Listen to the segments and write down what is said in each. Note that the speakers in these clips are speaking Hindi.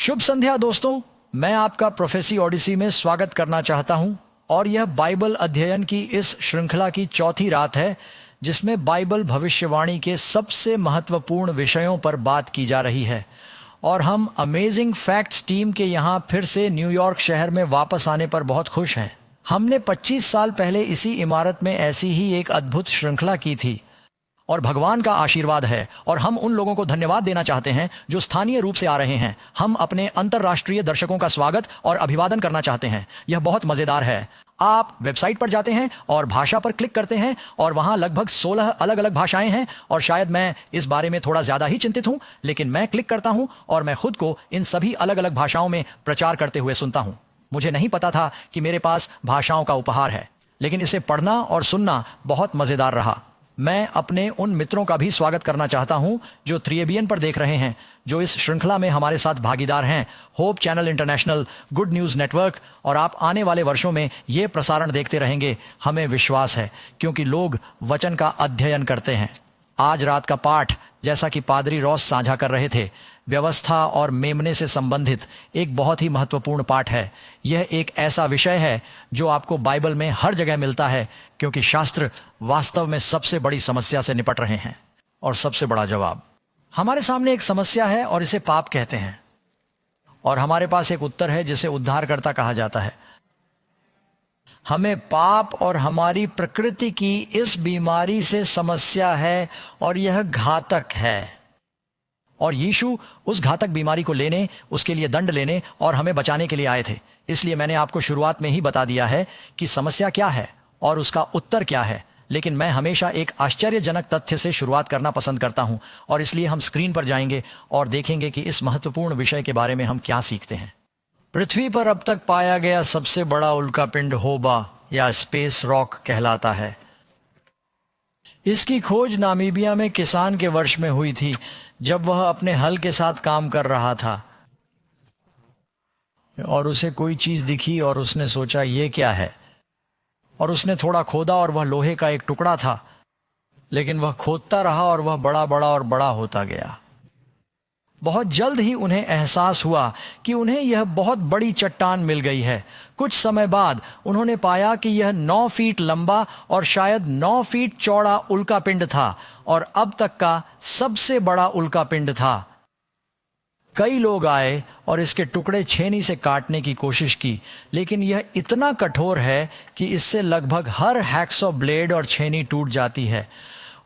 शुभ संध्या दोस्तों, मैं आपका प्रोफेसी ओडिसी में स्वागत करना चाहता हूं और यह बाइबल अध्ययन की इस श्रृंखला की चौथी रात है जिसमें बाइबल भविष्यवाणी के सबसे महत्वपूर्ण विषयों पर बात की जा रही है। और हम अमेजिंग फैक्ट्स टीम के यहाँ फिर से न्यूयॉर्क शहर में वापस आने पर बहुत खुश हैं। हमने 25 साल पहले इसी इमारत में ऐसी ही एक अद्भुत श्रृंखला की थी और भगवान का आशीर्वाद है और हम उन लोगों को धन्यवाद देना चाहते हैं जो स्थानीय रूप से आ रहे हैं। हम अपने अंतर्राष्ट्रीय दर्शकों का स्वागत और अभिवादन करना चाहते हैं। यह बहुत मज़ेदार है। आप वेबसाइट पर जाते हैं और भाषा पर क्लिक करते हैं और वहां लगभग 16 अलग अलग भाषाएं हैं और शायद मैं इस बारे में थोड़ा ज़्यादा ही चिंतित हूं, लेकिन मैं क्लिक करता हूं और मैं खुद को इन सभी अलग अलग भाषाओं में प्रचार करते हुए सुनता हूं। मुझे नहीं पता था कि मेरे पास भाषाओं का उपहार है, लेकिन इसे पढ़ना और सुनना बहुत मज़ेदार रहा। मैं अपने उन मित्रों का भी स्वागत करना चाहता हूं जो 3ABN पर देख रहे हैं, जो इस श्रृंखला में हमारे साथ भागीदार हैं। Hope channel international, good news network, और आप आने वाले वर्षों में ये प्रसारण देखते रहेंगे, हमें विश्वास है, क्योंकि लोग वचन का अध्ययन करते हैं। आज रात का पाठ, जैसा कि पादरी रॉस साझा कर रहे थे, व्यवस्था और मेमने से संबंधित एक बहुत ही महत्वपूर्ण पाठ है। यह एक ऐसा विषय है जो आपको बाइबल में हर जगह मिलता है, क्योंकि शास्त्र वास्तव में सबसे बड़ी समस्या से निपट रहे हैं। और सबसे बड़ा जवाब, हमारे सामने एक समस्या है और इसे पाप कहते हैं, और हमारे पास एक उत्तर है जिसे उद्धारकर्ता कहा जाता है। हमें पाप और हमारी प्रकृति की इस बीमारी से समस्या है और यह घातक है, और यीशु उस घातक बीमारी को लेने, उसके लिए दंड लेने और हमें बचाने के लिए आए थे। इसलिए मैंने आपको शुरुआत में ही बता दिया है कि समस्या क्या है और उसका उत्तर क्या है, लेकिन मैं हमेशा एक आश्चर्यजनक तथ्य से शुरुआत करना पसंद करता हूं, और इसलिए हम स्क्रीन पर जाएंगे और देखेंगे कि इस महत्वपूर्ण विषय के बारे में हम क्या सीखते हैं। पृथ्वी पर अब तक पाया गया सबसे बड़ा उल्कापिंड होबा या स्पेस रॉक कहलाता है। इसकी खोज नामीबिया में किसान के वर्ष में हुई थी, जब वह अपने हल के साथ काम कर रहा था और उसे कोई चीज दिखी और उसने सोचा ये क्या है, और उसने थोड़ा खोदा और वह लोहे का एक टुकड़ा था, लेकिन वह खोदता रहा और वह बड़ा बड़ा और बड़ा होता गया। बहुत जल्द ही उन्हें एहसास हुआ कि उन्हें यह बहुत बड़ी चट्टान मिल गई है। कुछ समय बाद उन्होंने पाया कि यह 9 फीट लंबा और शायद 9 फीट चौड़ा उल्कापिंड था, और अब तक का सबसे बड़ा उल्कापिंड था। कई लोग आए और इसके टुकड़े छेनी से काटने की कोशिश की, लेकिन यह इतना कठोर है कि इससे लगभग हर हैक्सॉ ब्लेड और छेनी टूट जाती है।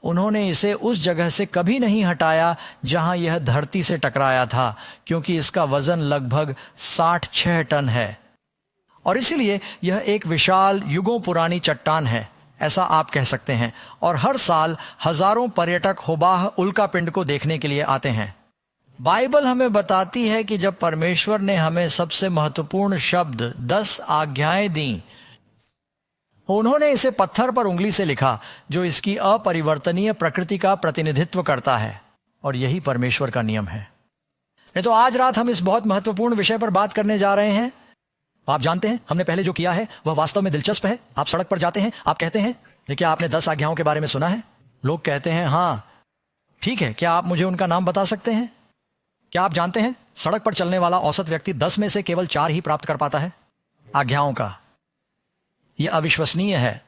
उन्होंने इसे उस जगह से कभी नहीं हटाया जहां यह धरती से टकराया था, क्योंकि इसका वजन लगभग 66 टन है, और इसीलिए यह एक विशाल युगों पुरानी चट्टान है, ऐसा आप कह सकते हैं। और हर साल हजारों पर्यटक होबाह उल्कापिंड को देखने के लिए आते हैं। बाइबल हमें बताती है कि जब परमेश्वर ने हमें सबसे महत्वपूर्ण शब्द 10 आज्ञाएं दी, उन्होंने इसे पत्थर पर उंगली से लिखा, जो इसकी अपरिवर्तनीय प्रकृति का प्रतिनिधित्व करता है, और यही परमेश्वर का नियम है। तो आज रात हम इस बहुत महत्वपूर्ण विषय पर बात करने जा रहे हैं। आप जानते हैं, हमने पहले जो किया है वह वास्तव में दिलचस्प है। आप सड़क पर जाते हैं, आप कहते हैं, क्या आपने 10 आज्ञाओं के बारे में सुना है? लोग कहते हैं हाँ। ठीक है, क्या आप मुझे उनका नाम बता सकते हैं? क्या आप जानते हैं, सड़क पर चलने वाला औसत व्यक्ति 10 में से केवल 4 ही प्राप्त कर पाता है आज्ञाओं का। यह अविश्वसनीय है।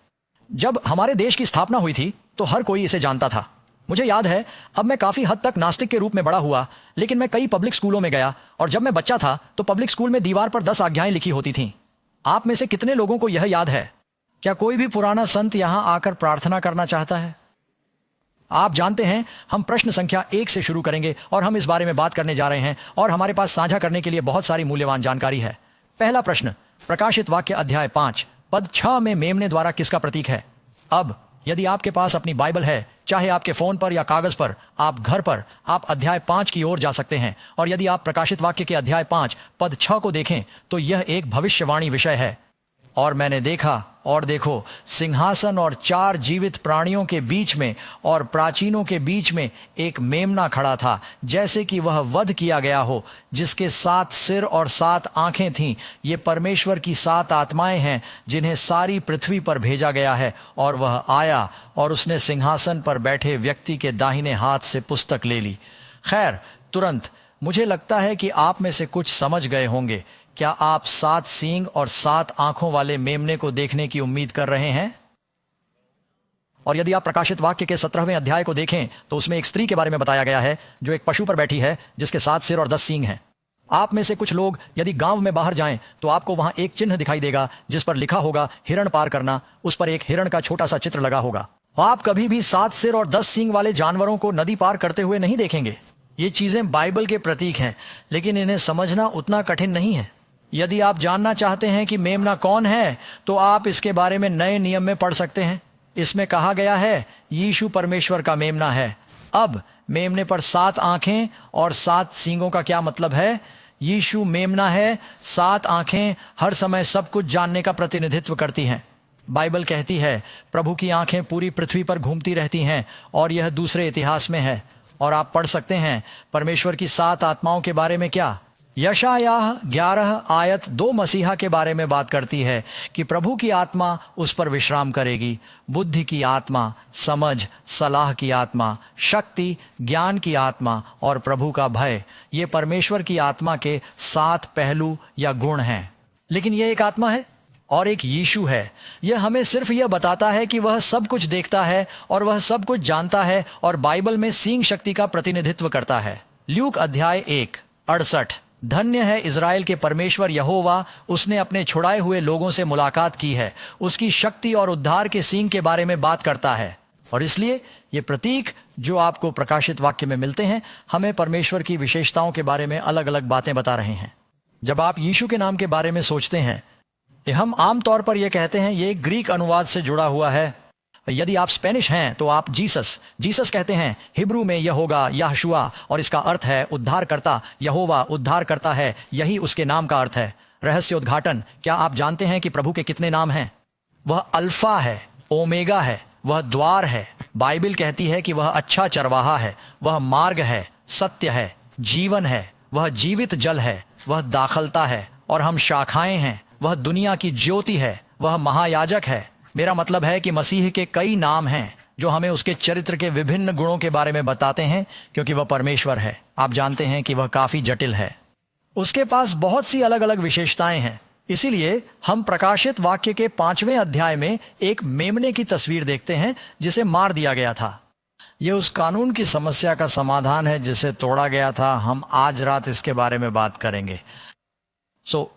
जब हमारे देश की स्थापना हुई थी तो हर कोई इसे जानता था। मुझे याद है, अब मैं काफ़ी हद तक नास्तिक के रूप में बड़ा हुआ, लेकिन मैं कई पब्लिक स्कूलों में गया, और जब मैं बच्चा था तो पब्लिक स्कूल में दीवार पर 10 आज्ञाएं लिखी होती थीं। आप में से कितने लोगों को यह याद है? क्या कोई भी पुराना संत यहाँ आकर प्रार्थना करना चाहता है? आप जानते हैं, हम प्रश्न संख्या 1 से शुरू करेंगे और हम इस बारे में बात करने जा रहे हैं, और हमारे पास साझा करने के लिए बहुत सारी मूल्यवान जानकारी है। पहला प्रश्न, प्रकाशित वाक्य अध्याय 5 पद 6 में मेमने द्वारा किसका प्रतीक है? अब यदि आपके पास अपनी बाइबल है, चाहे आपके फोन पर या कागज पर, आप घर पर आप अध्याय 5 की ओर जा सकते हैं, और यदि आप प्रकाशित वाक्य के अध्याय 5 पद 6 को देखें तो यह एक भविष्यवाणी विषय है। और मैंने देखा, और देखो, सिंहासन और 4 जीवित प्राणियों के बीच में और प्राचीनों के बीच में एक मेमना खड़ा था, जैसे कि वह वध किया गया हो, जिसके 7 सिर और 7 आंखें थीं। ये परमेश्वर की 7 आत्माएं हैं जिन्हें सारी पृथ्वी पर भेजा गया है। और वह आया और उसने सिंहासन पर बैठे व्यक्ति के दाहिने हाथ से पुस्तक ले ली। खैर, तुरंत मुझे लगता है कि आप में से कुछ समझ गए होंगे। क्या आप 7 सींग और 7 आंखों वाले मेमने को देखने की उम्मीद कर रहे हैं? और यदि आप प्रकाशित वाक्य के 17वें अध्याय को देखें तो उसमें एक स्त्री के बारे में बताया गया है जो एक पशु पर बैठी है जिसके 7 सिर और 10 सींग हैं। आप में से कुछ लोग यदि गांव में बाहर जाएं तो आपको वहां एक चिन्ह दिखाई देगा जिस पर लिखा होगा हिरण पार करना। उस पर एक हिरण का छोटा सा चित्र लगा होगा। आप कभी भी 7 सिर और 10 सींग वाले जानवरों को नदी पार करते हुए नहीं देखेंगे। ये चीजें बाइबल के प्रतीक हैं, लेकिन इन्हें समझना उतना कठिन नहीं है। यदि आप जानना चाहते हैं कि मेमना कौन है तो आप इसके बारे में नए नियम में पढ़ सकते हैं। इसमें कहा गया है यीशु परमेश्वर का मेमना है। अब मेमने पर 7 आंखें और 7 सींगों का क्या मतलब है? यीशु मेमना है। 7 आंखें हर समय सब कुछ जानने का प्रतिनिधित्व करती हैं। बाइबल कहती है प्रभु की आंखें पूरी पृथ्वी पर घूमती रहती हैं और यह दूसरे इतिहास में है। और आप पढ़ सकते हैं परमेश्वर की 7 आत्माओं के बारे में क्या। यशायाह 11 आयत 2 मसीहा के बारे में बात करती है कि प्रभु की आत्मा उस पर विश्राम करेगी। बुद्धि की आत्मा, समझ, सलाह की आत्मा, शक्ति, ज्ञान की आत्मा और प्रभु का भय, ये परमेश्वर की आत्मा के 7 पहलू या गुण हैं। लेकिन यह एक आत्मा है और एक यीशु है। यह हमें सिर्फ यह बताता है कि वह सब कुछ देखता है और वह सब कुछ जानता है और बाइबल में सींग शक्ति का प्रतिनिधित्व करता है। ल्यूक अध्याय 1:68 धन्य है इज़राइल के परमेश्वर यहोवा, उसने अपने छुड़ाए हुए लोगों से मुलाकात की है। उसकी शक्ति और उद्धार के सींग के बारे में बात करता है। और इसलिए ये प्रतीक जो आपको प्रकाशित वाक्य में मिलते हैं हमें परमेश्वर की विशेषताओं के बारे में अलग अलग बातें बता रहे हैं। जब आप यीशु के नाम के बारे में सोचते हैं, हम आमतौर पर यह कहते हैं ये ग्रीक अनुवाद से जुड़ा हुआ है। यदि आप स्पेनिश हैं तो आप जीसस कहते हैं। हिब्रू में यह होगा यहोशुआ और इसका अर्थ है उद्धारकर्ता। यहोवा उद्धार करता है, यही उसके नाम का अर्थ है। रहस्य उद्घाटन, क्या आप जानते हैं कि प्रभु के कितने नाम हैं? वह अल्फा है, ओमेगा है, वह द्वार है। बाइबल कहती है कि वह अच्छा चरवाहा है, वह मार्ग है, सत्य है, जीवन है, वह जीवित जल है, वह दाखलता है और हम शाखाएं हैं, वह दुनिया की ज्योति है, वह महायाजक है। मेरा मतलब है कि मसीह के कई नाम हैं जो हमें उसके चरित्र के विभिन्न गुणों के बारे में बताते हैं, क्योंकि वह परमेश्वर है। आप जानते हैं कि वह काफी जटिल है, उसके पास बहुत सी अलग अलग विशेषताएं हैं। इसीलिए हम प्रकाशित वाक्य के 5वें अध्याय में एक मेमने की तस्वीर देखते हैं जिसे मार दिया गया था। यह उस कानून की समस्या का समाधान है जिसे तोड़ा गया था। हम आज रात इसके बारे में बात करेंगे।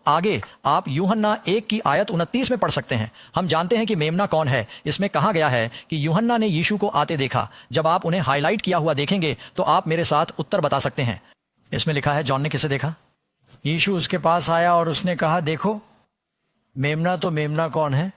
आगे आप यूहन्ना 1 की आयत 29 में पढ़ सकते हैं। हम जानते हैं कि मेमना कौन है। इसमें कहा गया है कि यूहन्ना ने यीशु को आते देखा। जब आप उन्हें हाईलाइट किया हुआ देखेंगे तो आप मेरे साथ उत्तर बता सकते हैं। इसमें लिखा है जॉन ने किसे देखा? यीशु उसके पास आया और उसने कहा देखो मेमना। तो मेमना कौन है?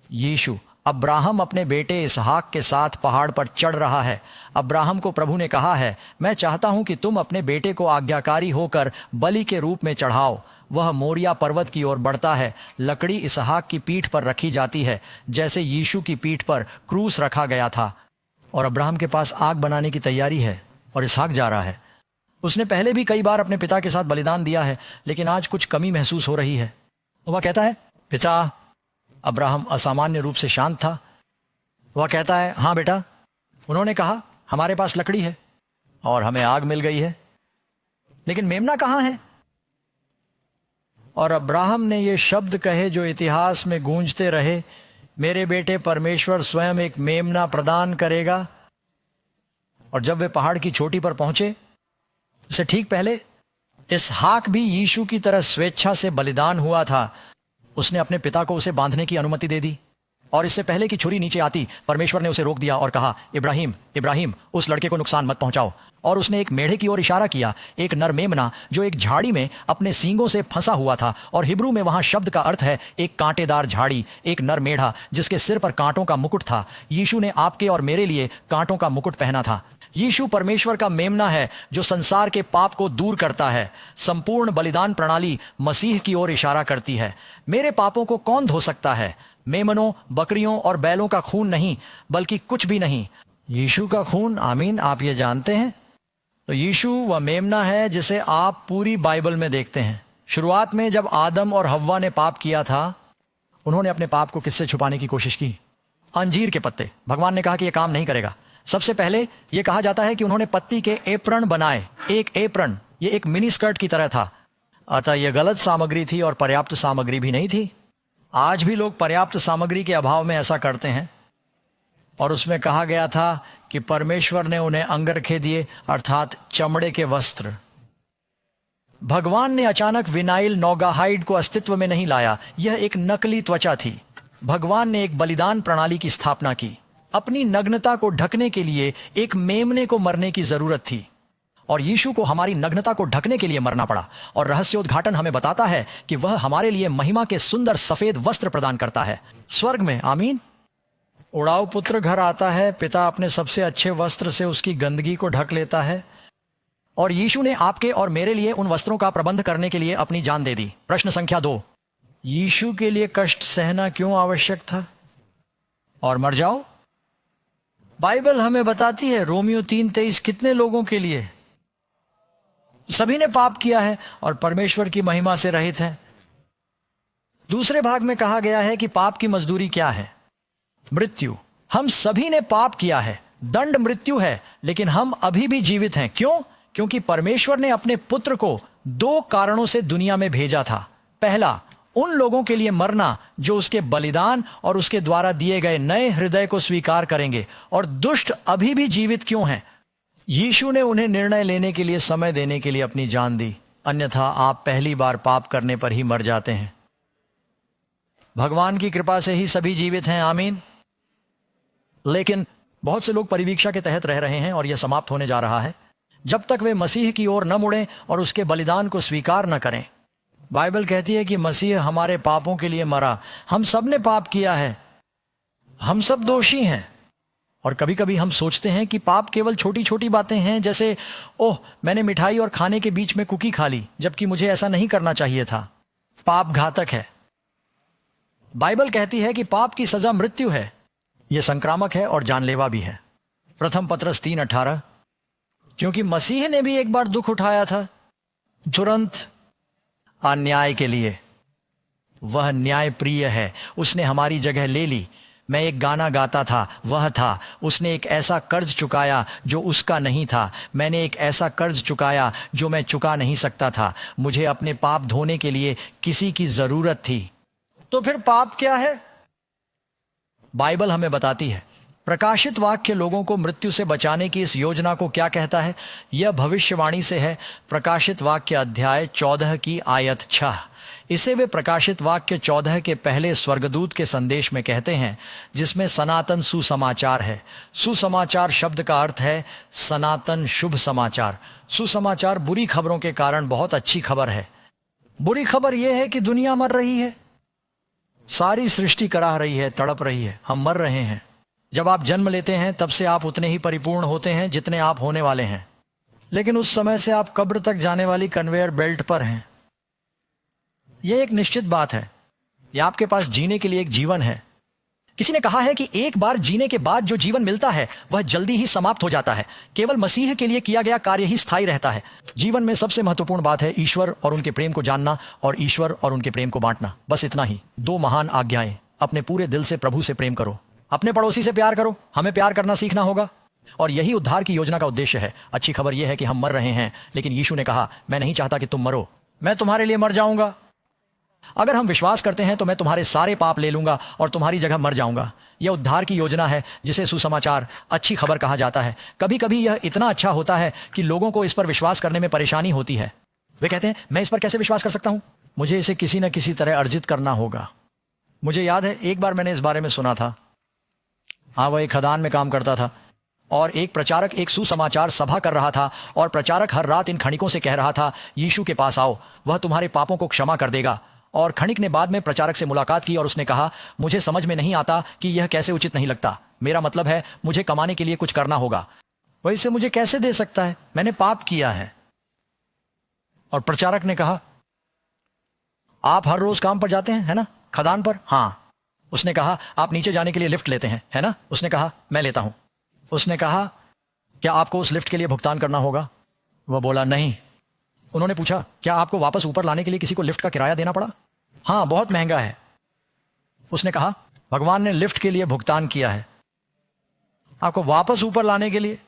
यीशु। अब्राहम अपने बेटे इसहाक के साथ पहाड़ पर चढ़ रहा है। अब्राहम को प्रभु ने कहा है मैं चाहता हूं कि तुम अपने बेटे को आज्ञाकारी होकर बलि के रूप में चढ़ाओ। वह मोरिया पर्वत की ओर बढ़ता है। लकड़ी इसहाक की पीठ पर रखी जाती है जैसे यीशु की पीठ पर क्रूस रखा गया था। और अब्राहम के पास आग बनाने की तैयारी है और इसहाक जा रहा है। उसने पहले भी कई बार अपने पिता के साथ बलिदान दिया है, लेकिन आज कुछ कमी महसूस हो रही है। वह कहता है पिता। अब्राहम असामान्य रूप से शांत था। वह कहता है हाँ बेटा। उन्होंने कहा हमारे पास लकड़ी है और हमें आग मिल गई है, लेकिन मेमना कहाँ है? और अब्राहम ने ये शब्द कहे जो इतिहास में गूंजते रहे, मेरे बेटे परमेश्वर स्वयं एक मेमना प्रदान करेगा। और जब वे पहाड़ की चोटी पर पहुंचे, इससे ठीक पहले इसहाक भी यीशु की तरह स्वेच्छा से बलिदान हुआ था। उसने अपने पिता को उसे बांधने की अनुमति दे दी और इससे पहले कि छुरी नीचे आती परमेश्वर ने उसे रोक दिया और कहा इब्राहिम इब्राहिम, उस लड़के को नुकसान मत पहुंचाओ। और उसने एक मेढ़े की ओर इशारा किया, एक नर मेमना जो एक झाड़ी में अपने सींगों से फंसा हुआ था। और हिब्रू में वहां शब्द का अर्थ है एक कांटेदार झाड़ी, एक नर मेढ़ा जिसके सिर पर कांटों का मुकुट था। यीशु ने आपके और मेरे लिए कांटों का मुकुट पहना था। यीशु परमेश्वर का मेमना है जो संसार के पाप को दूर करता है। संपूर्ण बलिदान प्रणाली मसीह की ओर इशारा करती है। मेरे पापों को कौन धो सकता है? मेमनों, बकरियों और बैलों का खून नहीं, बल्कि कुछ भी नहीं, यीशु का खून। आमीन। आप ये जानते हैं? तो यीशु वह मेमना है जिसे आप पूरी बाइबल में देखते हैं। शुरुआत में जब आदम और हव्वा ने पाप किया था, उन्होंने अपने पाप को किससे छुपाने की कोशिश की? अंजीर के पत्ते। भगवान ने कहा कि यह काम नहीं करेगा। सबसे पहले यह कहा जाता है कि उन्होंने पत्ती के एप्रन बनाए। एक एप्रन, ये एक मिनी स्कर्ट की तरह था। अतः यह गलत सामग्री थी और पर्याप्त सामग्री भी नहीं थी। आज भी लोग पर्याप्त सामग्री के अभाव में ऐसा करते हैं। और उसमें कहा गया था कि परमेश्वर ने उन्हें अंगरखे दिए, अर्थात चमड़े के वस्त्र। भगवान ने अचानक विनाइल नौगाहाइड को अस्तित्व में नहीं लाया। यह एक नकली त्वचा थी। भगवान ने एक बलिदान प्रणाली की स्थापना की। अपनी नग्नता को ढकने के लिए एक मेमने को मरने की जरूरत थी और यीशु को हमारी नग्नता को ढकने के लिए मरना पड़ा। और रहस्योद्घाटन हमें बताता है कि वह हमारे लिए महिमा के सुंदर सफेद वस्त्र प्रदान करता है स्वर्ग में। आमीन। उड़ाऊ पुत्र घर आता है, पिता अपने सबसे अच्छे वस्त्र से उसकी गंदगी को ढक लेता है और यीशु ने आपके और मेरे लिए उन वस्त्रों का प्रबंध करने के लिए अपनी जान दे दी। प्रश्न संख्या 2, यीशु के लिए कष्ट सहना क्यों आवश्यक था? और मर जाओ। बाइबल हमें बताती है, रोमियो 3:23, कितने लोगों के लिए? सभी ने पाप किया है और परमेश्वर की महिमा से रहित हैं। दूसरे भाग में कहा गया है कि पाप की मजदूरी क्या है? मृत्यु। हम सभी ने पाप किया है, दंड मृत्यु है, लेकिन हम अभी भी जीवित हैं। क्यों? क्योंकि परमेश्वर ने अपने पुत्र को 2 कारणों से दुनिया में भेजा था। पहला, उन लोगों के लिए मरना जो उसके बलिदान और उसके द्वारा दिए गए नए हृदय को स्वीकार करेंगे। और दुष्ट अभी भी जीवित क्यों हैं? यीशु ने उन्हें निर्णय लेने के लिए समय देने के लिए अपनी जान दी, अन्यथा आप पहली बार पाप करने पर ही मर जाते हैं। भगवान की कृपा से ही सभी जीवित हैं। आमीन। लेकिन बहुत से लोग परिवीक्षा के तहत रह रहे हैं और यह समाप्त होने जा रहा है जब तक वे मसीह की ओर न मुड़ें और उसके बलिदान को स्वीकार न करें। बाइबल कहती है कि मसीह हमारे पापों के लिए मरा। हम सब ने पाप किया है, हम सब दोषी हैं। और कभी कभी हम सोचते हैं कि पाप केवल छोटी छोटी बातें हैं, जैसे ओह मैंने मिठाई और खाने के बीच में कुकी खा ली, जबकि मुझे ऐसा नहीं करना चाहिए था। पाप घातक है। बाइबल कहती है कि पाप की सजा मृत्यु है। यह संक्रामक है और जानलेवा भी है। प्रथम पत्रस 3:18, क्योंकि मसीह ने भी एक बार दुख उठाया था, तुरंत अन्याय के लिए। वह न्याय प्रिय है, उसने हमारी जगह ले ली। मैं एक गाना गाता था, वह था, उसने एक ऐसा कर्ज चुकाया जो उसका नहीं था। मैंने एक ऐसा कर्ज चुकाया जो मैं चुका नहीं सकता था। मुझे अपने पाप धोने के लिए किसी की जरूरत थी। तो फिर पाप क्या है? बाइबल हमें बताती है। प्रकाशित वाक्य लोगों को मृत्यु से बचाने की इस योजना को क्या कहता है? यह भविष्यवाणी से है। प्रकाशित वाक्य अध्याय 14 की आयत 6। इसे वे प्रकाशित वाक्य 14 के पहले स्वर्गदूत के संदेश में कहते हैं, जिसमें सनातन सुसमाचार है। सुसमाचार शब्द का अर्थ है सनातन शुभ समाचार। सुसमाचार बुरी खबरों के कारण बहुत अच्छी खबर है। बुरी खबर यह है कि दुनिया मर रही है, सारी सृष्टि कराह रही है, तड़प रही है, हम मर रहे हैं। जब आप जन्म लेते हैं तब से आप उतने ही परिपूर्ण होते हैं जितने आप होने वाले हैं, लेकिन उस समय से आप कब्र तक जाने वाली कन्वेयर बेल्ट पर हैं। यह एक निश्चित बात है। यह आपके पास जीने के लिए एक जीवन है। किसी ने कहा है कि एक बार जीने के बाद जो जीवन मिलता है वह जल्दी ही समाप्त हो जाता है। केवल मसीह के लिए किया गया कार्य ही स्थायी रहता है। जीवन में सबसे महत्वपूर्ण बात है ईश्वर और उनके प्रेम को जानना और ईश्वर और उनके प्रेम को बांटना। बस इतना ही। 2 महान आज्ञाएं। अपने पूरे दिल से प्रभु से प्रेम करो, अपने पड़ोसी से प्यार करो। हमें प्यार करना सीखना होगा और यही उद्धार की योजना का उद्देश्य है। अच्छी खबर यह है कि हम मर रहे हैं, लेकिन यीशु ने कहा, मैं नहीं चाहता कि तुम मरो, मैं तुम्हारे लिए मर जाऊंगा। अगर हम विश्वास करते हैं तो मैं तुम्हारे सारे पाप ले लूंगा और तुम्हारी जगह मर जाऊंगा। यह उद्धार की योजना है जिसे सुसमाचार, अच्छी खबर कहा जाता है। कभी कभी यह इतना अच्छा होता है कि लोगों को इस पर विश्वास करने में परेशानी होती है। वे कहते हैं, मैं इस पर कैसे विश्वास कर सकता हूं? मुझे इसे किसी न किसी तरह अर्जित करना होगा। मुझे याद है एक बार मैंने इस बारे में सुना था। हाँ, वह एक खदान में काम करता था और एक प्रचारक एक सुसमाचार सभा कर रहा था और प्रचारक हर रात इन खनिकों से कह रहा था, यीशु के पास आओ, वह तुम्हारे पापों को क्षमा कर देगा। और खनिक ने बाद में प्रचारक से मुलाकात की और उसने कहा, मुझे समझ में नहीं आता कि यह कैसे उचित नहीं लगता। मेरा मतलब है मुझे कमाने के लिए कुछ करना होगा। वह इसे मुझे कैसे दे सकता है? मैंने पाप किया है। और प्रचारक ने कहा, आप हर रोज काम पर जाते हैं, है ना, खदान पर? हाँ। उसने कहा, आप नीचे जाने के लिए लिफ्ट लेते हैं, है ना? उसने कहा, मैं लेता हूं। उसने कहा, क्या आपको उस लिफ्ट के लिए भुगतान करना होगा? वह बोला, नहीं। उन्होंने पूछा, क्या आपको वापस ऊपर लाने के लिए किसी को लिफ्ट का किराया देना पड़ा? हाँ, बहुत महंगा है। उसने कहा, भगवान ने लिफ्ट के लिए भुगतान किया है आपको वापस ऊपर लाने के लिए।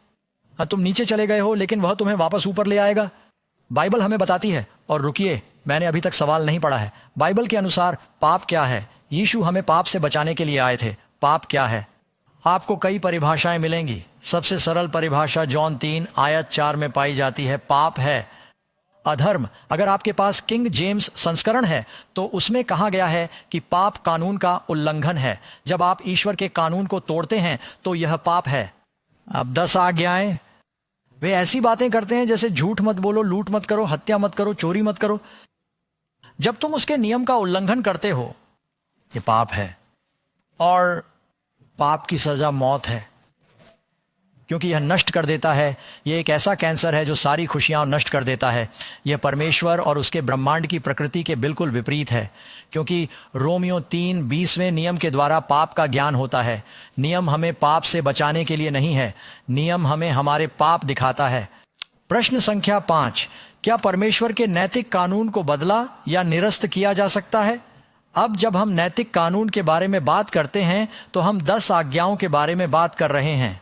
तुम नीचे चले गए हो लेकिन वह तुम्हें वापस ऊपर ले आएगा। बाइबल हमें बताती है, और रुकिए, मैंने अभी तक सवाल नहीं पढ़ा है। बाइबल के अनुसार पाप क्या है? यीशु हमें पाप से बचाने के लिए आए थे। पाप क्या है? आपको कई परिभाषाएं मिलेंगी। सबसे सरल परिभाषा जॉन 3 आयत 4 में पाई जाती है। पाप है अधर्म। अगर आपके पास किंग जेम्स संस्करण है तो उसमें कहा गया है कि पाप कानून का उल्लंघन है। जब आप ईश्वर के कानून को तोड़ते हैं तो यह पाप है। अब 10 आज्ञाएं, वे ऐसी बातें करते हैं जैसे झूठ मत बोलो, लूट मत करो, हत्या मत करो, चोरी मत करो। जब तुम उसके नियम का उल्लंघन करते हो, ये पाप है, और पाप की सजा मौत है, क्योंकि यह नष्ट कर देता है। यह एक ऐसा कैंसर है जो सारी खुशियां नष्ट कर देता है। यह परमेश्वर और उसके ब्रह्मांड की प्रकृति के बिल्कुल विपरीत है, क्योंकि रोमियो 3:20वें नियम के द्वारा पाप का ज्ञान होता है। नियम हमें पाप से बचाने के लिए नहीं है, नियम हमें हमारे पाप दिखाता है। प्रश्न संख्या 5, क्या परमेश्वर के नैतिक कानून को बदला या निरस्त किया जा सकता है? अब जब हम नैतिक कानून के बारे में बात करते हैं तो हम 10 आज्ञाओं के बारे में बात कर रहे हैं।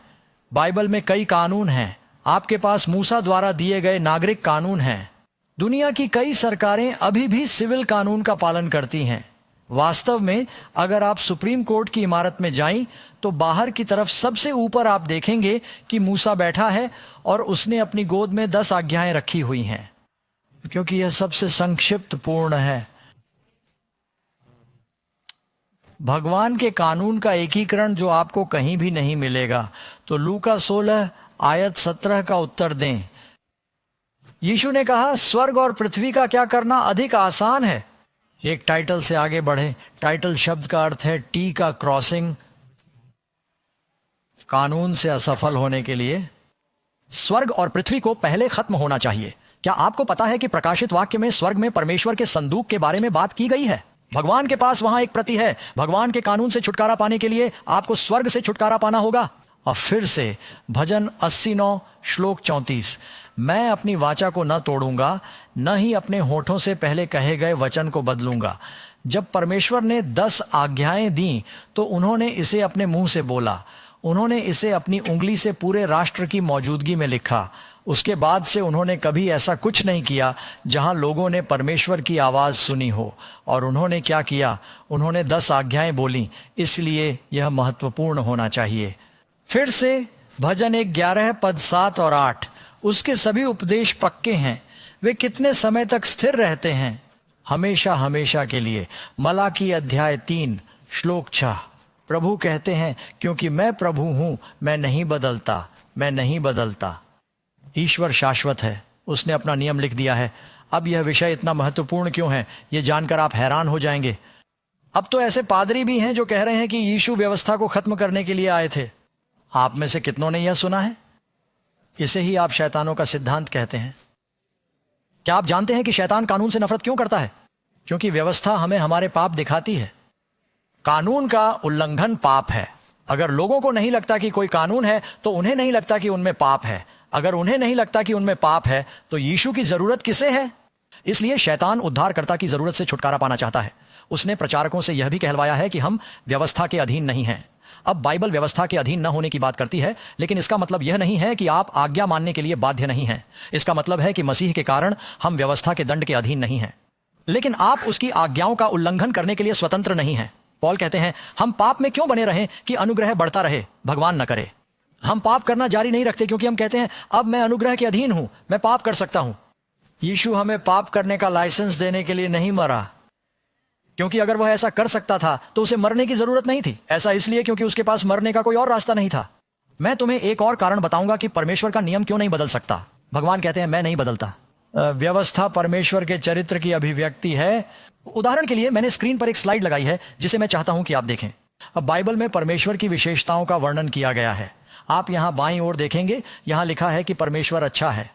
बाइबल में कई कानून हैं। आपके पास मूसा द्वारा दिए गए नागरिक कानून हैं। दुनिया की कई सरकारें अभी भी सिविल कानून का पालन करती हैं। वास्तव में अगर आप सुप्रीम कोर्ट की इमारत में जाएं तो बाहर की तरफ सबसे ऊपर आप देखेंगे कि मूसा बैठा है और उसने अपनी गोद में 10 आज्ञाएं रखी हुई हैं, क्योंकि यह सबसे संक्षिप्त पूर्ण है। भगवान के कानून का एकीकरण जो आपको कहीं भी नहीं मिलेगा। तो लूका 16 आयत 17 का उत्तर दें। यीशु ने कहा, स्वर्ग और पृथ्वी का क्या करना अधिक आसान है। एक टाइटल से आगे बढ़े। टाइटल शब्द का अर्थ है टी का क्रॉसिंग। कानून से असफल होने के लिए स्वर्ग और पृथ्वी को पहले खत्म होना चाहिए। क्या आपको पता है कि प्रकाशित वाक्य में स्वर्ग में परमेश्वर के संदूक के बारे में बात की गई है? भगवान के पास वहां एक प्रति है। भगवान के कानून से छुटकारा पाने के लिए आपको स्वर्ग से छुटकारा पाना होगा। और फिर से भजन 89 श्लोक 34, मैं अपनी वाचा को न तोड़ूंगा, न ही अपने होठों से पहले कहे गए वचन को बदलूंगा। जब परमेश्वर ने 10 आज्ञाएं दी तो उन्होंने इसे अपने मुंह से बोला। उन्होंने इसे अपनी उंगली से पूरे राष्ट्र की मौजूदगी में लिखा। उसके बाद से उन्होंने कभी ऐसा कुछ नहीं किया जहां लोगों ने परमेश्वर की आवाज़ सुनी हो। और उन्होंने क्या किया? उन्होंने 10 आज्ञाएं बोली, इसलिए यह महत्वपूर्ण होना चाहिए। फिर से भजन 11 पद 7 और 8, उसके सभी उपदेश पक्के हैं, वे कितने समय तक स्थिर रहते हैं, हमेशा हमेशा के लिए। मलाकी अध्याय 3 श्लोक 6, प्रभु कहते हैं, क्योंकि मैं प्रभु हूं, मैं नहीं बदलता, मैं नहीं बदलता। ईश्वर शाश्वत है, उसने अपना नियम लिख दिया है। अब यह विषय इतना महत्वपूर्ण क्यों है, यह जानकर आप हैरान हो जाएंगे। अब तो ऐसे पादरी भी हैं जो कह रहे हैं कि यीशु व्यवस्था को खत्म करने के लिए आए थे। आप में से कितनों ने यह सुना है? इसे ही आप शैतानों का सिद्धांत कहते हैं। क्या आप जानते हैं कि शैतान कानून से नफरत क्यों करता है? क्योंकि व्यवस्था हमें हमारे पाप दिखाती है। कानून का उल्लंघन पाप है। अगर लोगों को नहीं लगता कि कोई कानून है तो उन्हें नहीं लगता कि उनमें पाप है। अगर उन्हें नहीं लगता कि उनमें पाप है तो यीशु की जरूरत किसे है? इसलिए शैतान उद्धारकर्ता की जरूरत से छुटकारा पाना चाहता है। उसने प्रचारकों से यह भी कहलवाया है कि हम व्यवस्था के अधीन नहीं हैं। अब बाइबल व्यवस्था के अधीन न होने की बात करती है, लेकिन इसका मतलब यह नहीं है कि आप आज्ञा मानने के लिए बाध्य नहीं हैं। इसका मतलब है कि मसीह के कारण हम व्यवस्था के दंड के अधीन नहीं हैं, लेकिन आप उसकी आज्ञाओं का उल्लंघन करने के लिए स्वतंत्र नहीं हैं। पॉल कहते हैं, हम पाप में क्यों बने रहें कि अनुग्रह बढ़ता रहे? भगवान न करे। हम पाप करना जारी नहीं रखते क्योंकि हम कहते हैं अब मैं अनुग्रह के अधीन हूं, मैं पाप कर सकता हूं। यीशु हमें पाप करने का लाइसेंस देने के लिए नहीं मरा, क्योंकि अगर वह ऐसा कर सकता था तो उसे मरने की जरूरत नहीं थी। ऐसा इसलिए क्योंकि उसके पास मरने का कोई और रास्ता नहीं था। मैं तुम्हें एक और कारण बताऊंगा कि परमेश्वर का नियम क्यों नहीं बदल सकता। भगवान कहते हैं, मैं नहीं बदलता। व्यवस्था परमेश्वर के चरित्र की अभिव्यक्ति है। उदाहरण के लिए मैंने स्क्रीन पर एक स्लाइड लगाई है जिसे मैं चाहता हूं कि आप देखें। अब बाइबल में परमेश्वर की विशेषताओं का वर्णन किया गया है। आप यहां बाईं ओर देखेंगे, यहां लिखा है कि परमेश्वर अच्छा है।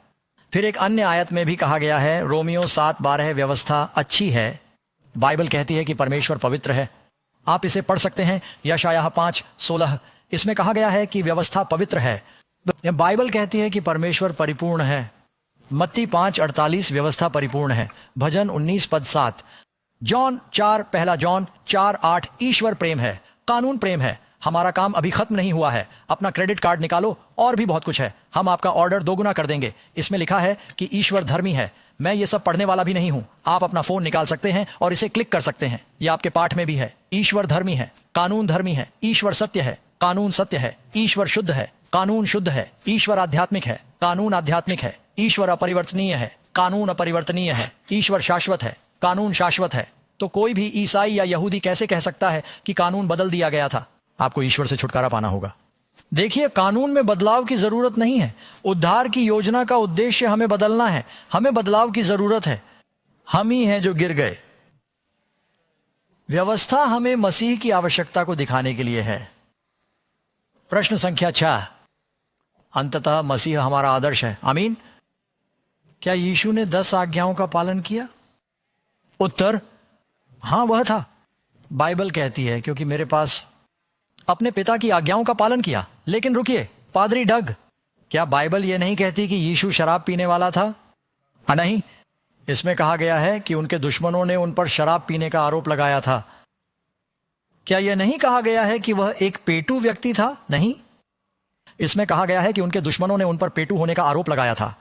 फिर एक अन्य आयत में भी कहा गया है, रोमियो 7:12, व्यवस्था अच्छी है। बाइबल कहती है कि परमेश्वर पवित्र है। आप इसे पढ़ सकते हैं। यशायाह 5:16, इसमें कहा गया है कि व्यवस्था पवित्र है। बाइबल कहती है कि परमेश्वर परिपूर्ण है। मत्ती 5:48, व्यवस्था परिपूर्ण है। भजन 19 पद 7, जॉन 4, पहला जॉन 4:8, ईश्वर प्रेम है, कानून प्रेम है। हमारा काम अभी खत्म नहीं हुआ है, अपना क्रेडिट कार्ड निकालो, और भी बहुत कुछ है, हम आपका ऑर्डर दोगुना कर देंगे। इसमें लिखा है कि ईश्वर धर्मी है। मैं ये सब पढ़ने वाला भी नहीं हूं। आप अपना फोन निकाल सकते हैं और इसे क्लिक कर सकते हैं। ये आपके पाठ में भी है। ईश्वर धर्मी है, कानून धर्मी है, ईश्वर सत्य है, कानून सत्य है, ईश्वर शुद्ध है, कानून शुद्ध है, ईश्वर आध्यात्मिक है, कानून आध्यात्मिक है, ईश्वर अपरिवर्तनीय है, कानून अपरिवर्तनीय है, ईश्वर शाश्वत है, कानून शाश्वत है। तो कोई भी ईसाई या यहूदी कैसे कह सकता है कि कानून बदल दिया गया था? आपको ईश्वर से छुटकारा पाना होगा। देखिए, कानून में बदलाव की जरूरत नहीं है। उद्धार की योजना का उद्देश्य हमें बदलना है। हमें बदलाव की जरूरत है। हम ही हैं जो गिर गए। व्यवस्था हमें मसीह की आवश्यकता को दिखाने के लिए है। प्रश्न संख्या 6, अंततः मसीह हमारा आदर्श है। आमीन। क्या यीशु ने 10 आज्ञाओं का पालन किया? उत्तर, हां, वह था। बाइबल कहती है, क्योंकि मेरे पास अपने पिता की आज्ञाओं का पालन किया। लेकिन रुकिए, पादरी डग, क्या बाइबल यह नहीं कहती कि यीशु शराब पीने वाला था? नहीं, इसमें कहा गया है कि उनके दुश्मनों ने उन पर शराब पीने का आरोप लगाया था। क्या यह नहीं कहा गया है कि वह एक पेटू व्यक्ति था? नहीं, इसमें कहा गया है कि उनके दुश्मनों ने उन पर पेटू होने का आरोप लगाया था।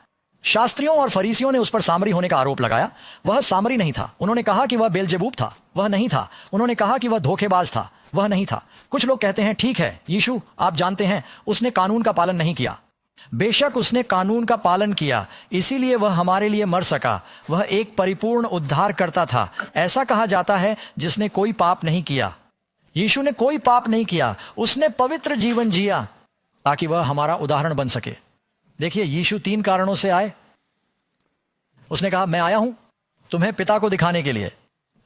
शास्त्रियों और फरीसियों ने उस पर सामरी होने का आरोप लगाया। वह सामरी नहीं था। उन्होंने कहा कि वह बेलजेबूब था। वह नहीं था। उन्होंने कहा कि वह धोखेबाज था। वह नहीं था। कुछ लोग कहते हैं, ठीक है यीशु, आप जानते हैं उसने कानून का पालन नहीं किया। बेशक उसने कानून का पालन किया, इसीलिए वह हमारे लिए मर सका। वह एक परिपूर्ण उद्धार करता था। ऐसा कहा जाता है जिसने कोई पाप नहीं किया। यीशु ने कोई पाप नहीं किया। उसने पवित्र जीवन जिया ताकि वह हमारा उदाहरण बन सके। देखिए, यीशु 3 कारणों से आए। उसने कहा, मैं आया हूं तुम्हें पिता को दिखाने के लिए।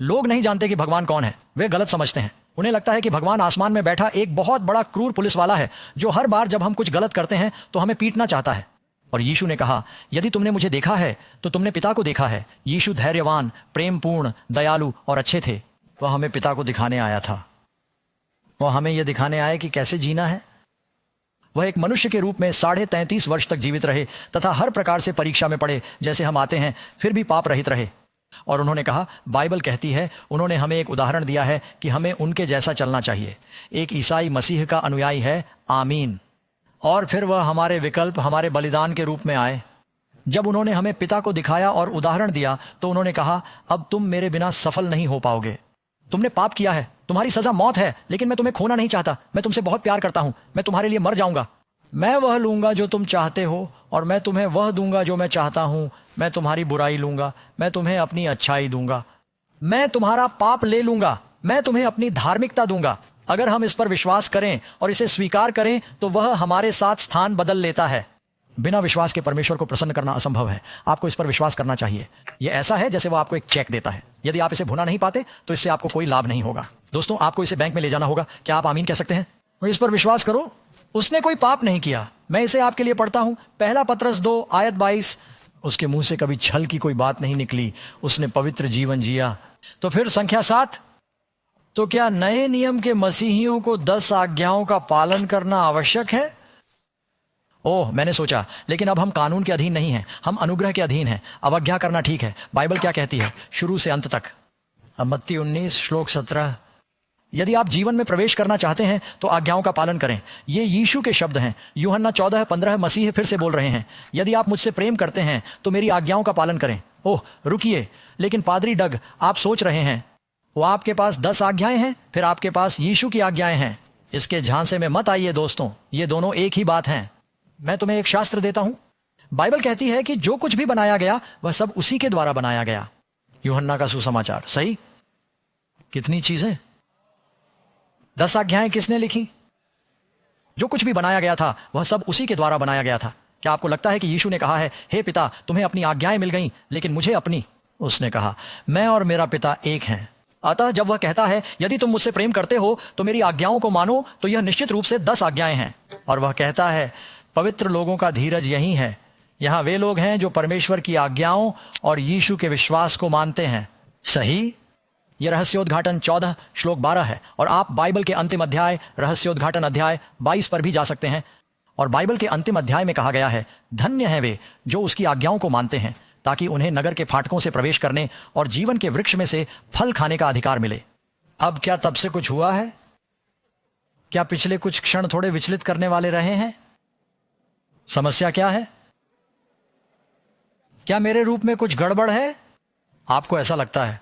लोग नहीं जानते कि भगवान कौन है। वे गलत समझते हैं। उन्हें लगता है कि भगवान आसमान में बैठा एक बहुत बड़ा क्रूर पुलिस वाला है जो हर बार जब हम कुछ गलत करते हैं तो हमें पीटना चाहता है। और यीशु ने कहा, यदि तुमने मुझे देखा है तो तुमने पिता को देखा है। यीशु धैर्यवान, प्रेमपूर्ण, दयालु और अच्छे थे। वह हमें पिता को दिखाने आया था। वह हमें यह दिखाने आया कि कैसे जीना है। वह एक मनुष्य के रूप में 33.5 वर्ष तक जीवित रहे तथा हर प्रकार से परीक्षा में पड़े जैसे हम आते हैं, फिर भी पाप रहित रहे। और उन्होंने कहा, बाइबल कहती है, उन्होंने हमें एक उदाहरण दिया है कि हमें उनके जैसा चलना चाहिए। एक ईसाई मसीह का अनुयायी है। आमीन। और फिर वह हमारे विकल्प, हमारे बलिदान के रूप में आए। जब उन्होंने हमें पिता को दिखाया और उदाहरण दिया तो उन्होंने कहा, अब तुम मेरे बिना सफल नहीं हो पाओगे। तुमने पाप किया है, तुम्हारी सजा मौत है, लेकिन मैं तुम्हें खोना नहीं चाहता। मैं तुमसे बहुत प्यार करता हूं। मैं तुम्हारे लिए मर जाऊंगा। मैं वह लूंगा जो तुम चाहते हो और मैं तुम्हें वह दूंगा जो मैं चाहता हूं। मैं तुम्हारी बुराई लूंगा, मैं तुम्हें अपनी अच्छाई दूंगा। मैं तुम्हारा पाप ले लूंगा, मैं तुम्हें अपनी धार्मिकता दूंगा। अगर हम इस पर विश्वास करें और इसे स्वीकार करें तो वह हमारे साथ स्थान बदल लेता है। बिना विश्वास के परमेश्वर को प्रसन्न करना असंभव है। आपको इस पर विश्वास करना चाहिए। यह ऐसा है जैसे वो आपको एक चेक देता है। यदि आप इसे भुना नहीं पाते तो इससे आपको कोई लाभ नहीं होगा। दोस्तों, आपको इसे बैंक में ले जाना होगा। क्या आप आमीन कह सकते हैं? और इस पर विश्वास करो। उसने कोई पाप नहीं किया। मैं इसे आपके लिए पढ़ता हूं। 1 पतरस 2 आयत 22। उसके मुंह से कभी छल की कोई बात नहीं निकली। उसने पवित्र जीवन जिया। तो फिर संख्या 7, तो क्या नए नियम के मसीहियों को 10 आज्ञाओं का पालन करना आवश्यक है? ओह, मैंने सोचा, लेकिन अब हम कानून के अधीन नहीं हैं, हम अनुग्रह के अधीन हैं। अवज्ञा करना ठीक है। बाइबल क्या कहती है शुरू से अंत तक? मत्ती 19 श्लोक 17। यदि आप जीवन में प्रवेश करना चाहते हैं तो आज्ञाओं का पालन करें। ये यीशु के शब्द हैं। यूहन्ना 14:15 मसीह फिर से बोल रहे हैं, यदि आप मुझसे प्रेम करते हैं तो मेरी आज्ञाओं का पालन करें। ओह रुकिए, लेकिन पादरी डग, आप सोच रहे हैं वो आपके पास 10 आज्ञाएं हैं, फिर आपके पास यीशु की आज्ञाएं हैं। इसके झांसे में मत आइए दोस्तों, ये दोनों एक ही बात हैं। मैं तुम्हें एक शास्त्र देता हूं। बाइबल कहती है कि जो कुछ भी बनाया गया वह सब उसी के द्वारा बनाया गया। यूहन्ना का सुसमाचार। सही? कितनी चीजें! 10 आज्ञाएं किसने लिखी? जो कुछ भी बनाया गया था वह सब उसी के द्वारा बनाया गया था। क्या आपको लगता है कि यीशु ने कहा है, हे पिता, तुम्हें अपनी आज्ञाएं मिल गईं लेकिन मुझे अपनी? उसने कहा, मैं और मेरा पिता एक हैं। अतः जब वह कहता है, यदि तुम मुझसे प्रेम करते हो तो मेरी आज्ञाओं को मानो, तो यह निश्चित रूप से 10 आज्ञाएं हैं। और वह कहता है, पवित्र लोगों का धीरज यही है। यहां वे लोग हैं जो परमेश्वर की आज्ञाओं और यीशु के विश्वास को मानते हैं। सही? यह रहस्योद्घाटन 14 श्लोक 12 है। और आप बाइबल के अंतिम अध्याय रहस्योद्घाटन अध्याय 22 पर भी जा सकते हैं। और बाइबल के अंतिम अध्याय में कहा गया है, धन्य हैं वे जो उसकी आज्ञाओं को मानते हैं, ताकि उन्हें नगर के फाटकों से प्रवेश करने और जीवन के वृक्ष में से फल खाने का अधिकार मिले। अब क्या तब से कुछ हुआ है? क्या पिछले कुछ क्षण थोड़े विचलित करने वाले रहे हैं? समस्या क्या है? क्या मेरे रूप में कुछ गड़बड़ है? आपको ऐसा लगता है।